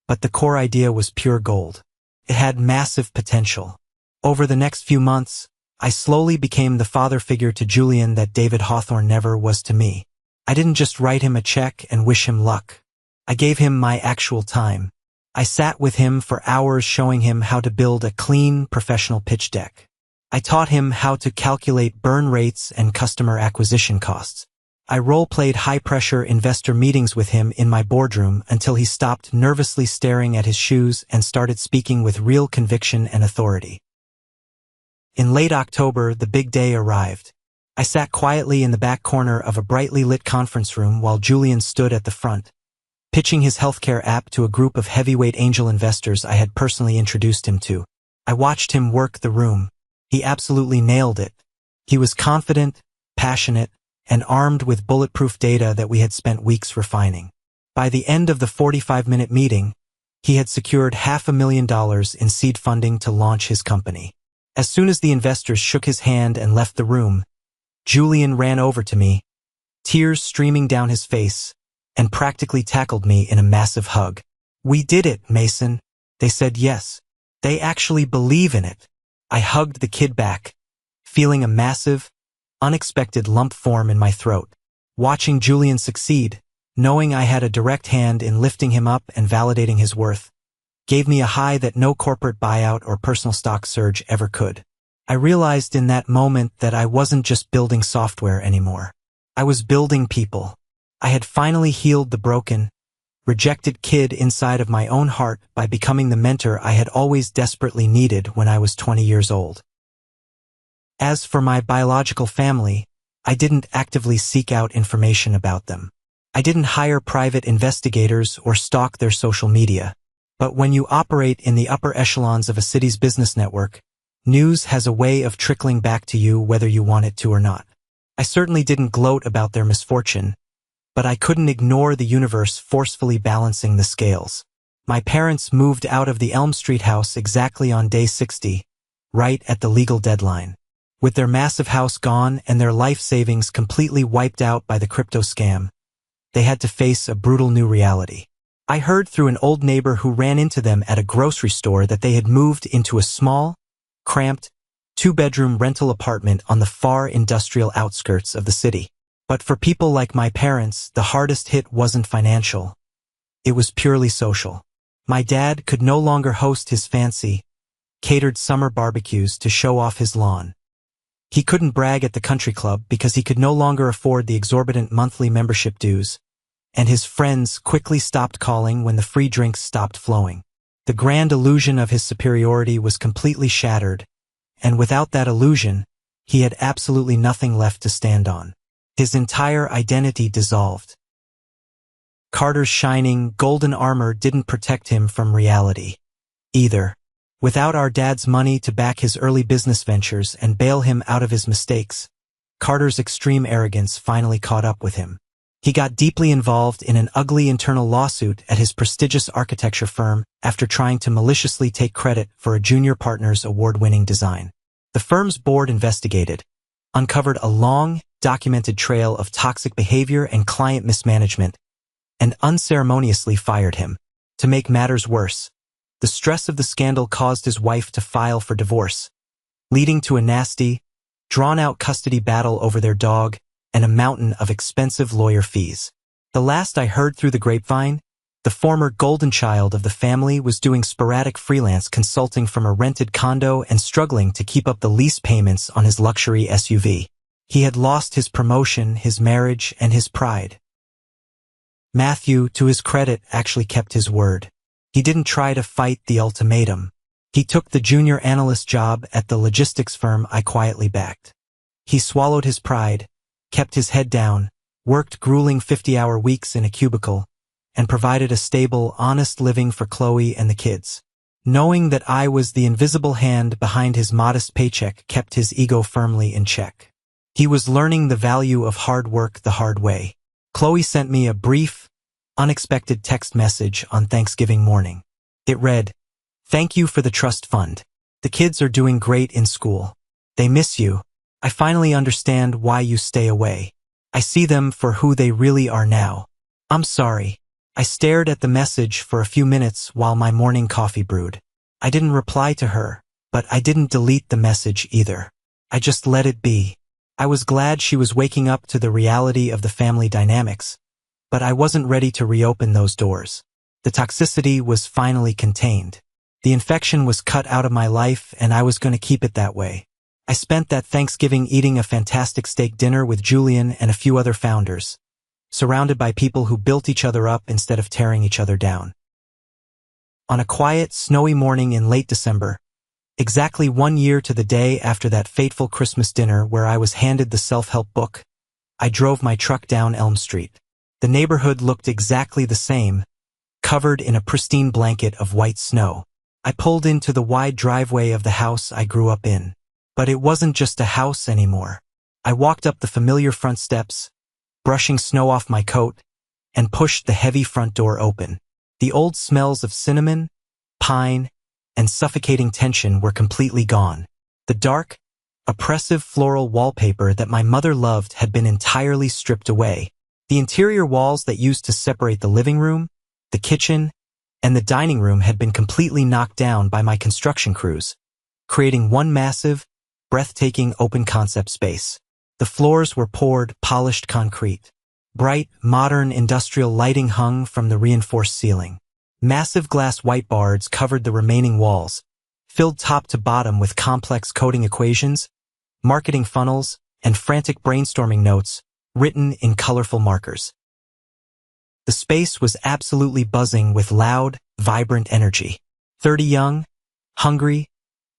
Speaker 1: but the core idea was pure gold. It had massive potential. Over the next few months, I slowly became the father figure to Julian that David Hawthorne never was to me. I didn't just write him a check and wish him luck. I gave him my actual time. I sat with him for hours showing him how to build a clean, professional pitch deck. I taught him how to calculate burn rates and customer acquisition costs. I role-played high-pressure investor meetings with him in my boardroom until he stopped nervously staring at his shoes and started speaking with real conviction and authority. In late October, the big day arrived. I sat quietly in the back corner of a brightly lit conference room while Julian stood at the front, pitching his healthcare app to a group of heavyweight angel investors I had personally introduced him to. I watched him work the room. He absolutely nailed it. He was confident, passionate, and armed with bulletproof data that we had spent weeks refining. By the end of the 45-minute meeting, he had secured $500,000 in seed funding to launch his company. As soon as the investors shook his hand and left the room, Julian ran over to me, tears streaming down his face, and practically tackled me in a massive hug. "We did it, Mason." They said yes. They actually believe in it. I hugged the kid back, feeling a massive, unexpected lump form in my throat. Watching Julian succeed, knowing I had a direct hand in lifting him up and validating his worth, gave me a high that no corporate buyout or personal stock surge ever could. I realized in that moment that I wasn't just building software anymore. I was building people. I had finally healed the broken, rejected kid inside of my own heart by becoming the mentor I had always desperately needed when I was 20 years old. As for my biological family, I didn't actively seek out information about them. I didn't hire private investigators or stalk their social media. But when you operate in the upper echelons of a city's business network, news has a way of trickling back to you whether you want it to or not. I certainly didn't gloat about their misfortune, but I couldn't ignore the universe forcefully balancing the scales. My parents moved out of the Elm Street house exactly on day 60, right at the legal deadline. With their massive house gone and their life savings completely wiped out by the crypto scam, they had to face a brutal new reality. I heard through an old neighbor who ran into them at a grocery store that they had moved into a small, cramped, 2-bedroom rental apartment on the far industrial outskirts of the city. But for people like my parents, the hardest hit wasn't financial. It was purely social. My dad could no longer host his fancy, catered summer barbecues to show off his lawn. He couldn't brag at the country club because he could no longer afford the exorbitant monthly membership dues, and his friends quickly stopped calling when the free drinks stopped flowing. The grand illusion of his superiority was completely shattered, and without that illusion, he had absolutely nothing left to stand on. His entire identity dissolved. Carter's shining, golden armor didn't protect him from reality either. Without our dad's money to back his early business ventures and bail him out of his mistakes, Carter's extreme arrogance finally caught up with him. He got deeply involved in an ugly internal lawsuit at his prestigious architecture firm after trying to maliciously take credit for a junior partner's award-winning design. The firm's board investigated, uncovered a long, documented trail of toxic behavior and client mismanagement, and unceremoniously fired him. To make matters worse, the stress of the scandal caused his wife to file for divorce, leading to a nasty, drawn-out custody battle over their dog and a mountain of expensive lawyer fees. The last I heard through the grapevine, the former golden child of the family was doing sporadic freelance consulting from a rented condo and struggling to keep up the lease payments on his luxury SUV. He had lost his promotion, his marriage, and his pride. Matthew, to his credit, actually kept his word. He didn't try to fight the ultimatum. He took the junior analyst job at the logistics firm I quietly backed. He swallowed his pride, kept his head down, worked grueling 50-hour weeks in a cubicle, and provided a stable, honest living for Chloe and the kids. Knowing that I was the invisible hand behind his modest paycheck kept his ego firmly in check. He was learning the value of hard work the hard way. Chloe sent me a brief, unexpected text message on Thanksgiving morning. It read, "Thank you for the trust fund. The kids are doing great in school. They miss you. I finally understand why you stay away. I see them for who they really are now. I'm sorry." I stared at the message for a few minutes while my morning coffee brewed. I didn't reply to her, but I didn't delete the message either. I just let it be. I was glad she was waking up to the reality of the family dynamics, but I wasn't ready to reopen those doors. The toxicity was finally contained. The infection was cut out of my life, and I was going to keep it that way. I spent that Thanksgiving eating a fantastic steak dinner with Julian and a few other founders, surrounded by people who built each other up instead of tearing each other down. On a quiet, snowy morning in late December, exactly 1 year to the day after that fateful Christmas dinner where I was handed the self-help book, I drove my truck down Elm Street. The neighborhood looked exactly the same, covered in a pristine blanket of white snow. I pulled into the wide driveway of the house I grew up in. But it wasn't just a house anymore. I walked up the familiar front steps, brushing snow off my coat, and pushed the heavy front door open. The old smells of cinnamon, pine, and suffocating tension were completely gone. The dark, oppressive floral wallpaper that my mother loved had been entirely stripped away. The interior walls that used to separate the living room, the kitchen, and the dining room had been completely knocked down by my construction crews, creating one massive, breathtaking open-concept space. The floors were poured, polished concrete. Bright, modern industrial lighting hung from the reinforced ceiling. Massive glass whiteboards covered the remaining walls, filled top to bottom with complex coding equations, marketing funnels, and frantic brainstorming notes written in colorful markers. The space was absolutely buzzing with loud, vibrant energy. 30 young, hungry,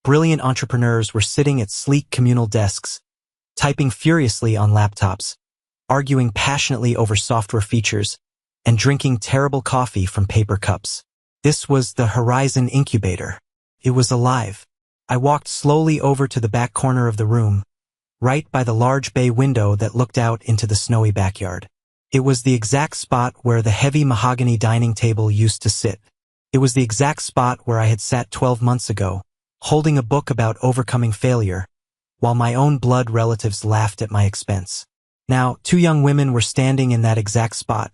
Speaker 1: brilliant entrepreneurs were sitting at sleek communal desks, typing furiously on laptops, arguing passionately over software features, and drinking terrible coffee from paper cups. This was the Horizon Incubator. It was alive. I walked slowly over to the back corner of the room, right by the large bay window that looked out into the snowy backyard. It was the exact spot where the heavy mahogany dining table used to sit. It was the exact spot where I had sat 12 months ago, holding a book about overcoming failure, while my own blood relatives laughed at my expense. Now, 2 young women were standing in that exact spot,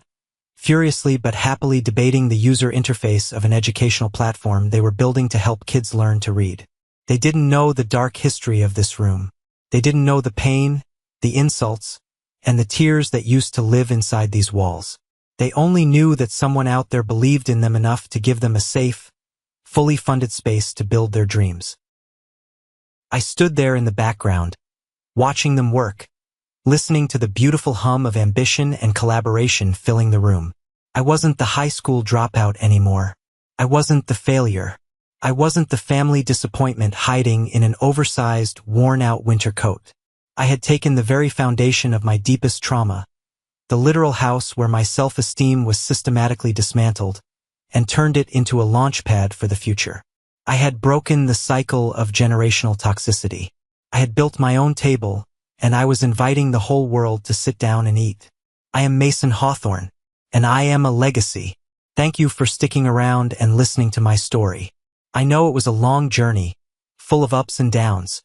Speaker 1: furiously but happily debating the user interface of an educational platform they were building to help kids learn to read. They didn't know the dark history of this room. They didn't know the pain, the insults, and the tears that used to live inside these walls. They only knew that someone out there believed in them enough to give them a safe, fully funded space to build their dreams. I stood there in the background, watching them work, listening to the beautiful hum of ambition and collaboration filling the room. I wasn't the high school dropout anymore. I wasn't the failure. I wasn't the family disappointment hiding in an oversized, worn-out winter coat. I had taken the very foundation of my deepest trauma, the literal house where my self-esteem was systematically dismantled, and turned it into a launchpad for the future. I had broken the cycle of generational toxicity. I had built my own table, and I was inviting the whole world to sit down and eat. I am Mason Hawthorne, and I am a legacy. Thank you for sticking around and listening to my story. I know it was a long journey, full of ups and downs,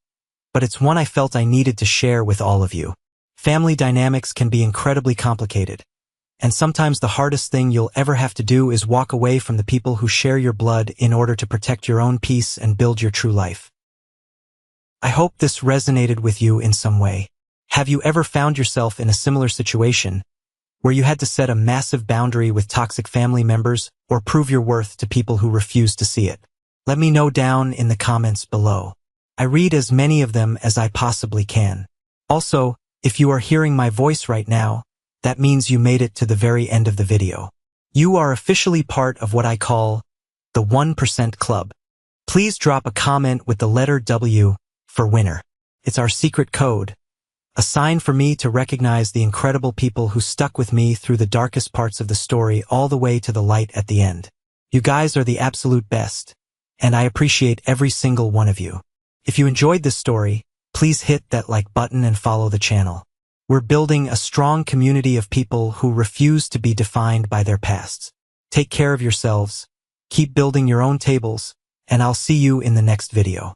Speaker 1: but it's one I felt I needed to share with all of you. Family dynamics can be incredibly complicated, and sometimes the hardest thing you'll ever have to do is walk away from the people who share your blood in order to protect your own peace and build your true life. I hope this resonated with you in some way. Have you ever found yourself in a similar situation, where you had to set a massive boundary with toxic family members or prove your worth to people who refuse to see it? Let me know down in the comments below. I read as many of them as I possibly can. Also, if you are hearing my voice right now, that means you made it to the very end of the video. You are officially part of what I call the 1% Club. Please drop a comment with the letter W for winner. It's our secret code, a sign for me to recognize the incredible people who stuck with me through the darkest parts of the story all the way to the light at the end. You guys are the absolute best, and I appreciate every single one of you. If you enjoyed this story, please hit that like button and follow the channel. We're building a strong community of people who refuse to be defined by their pasts. Take care of yourselves, keep building your own tables, and I'll see you in the next video.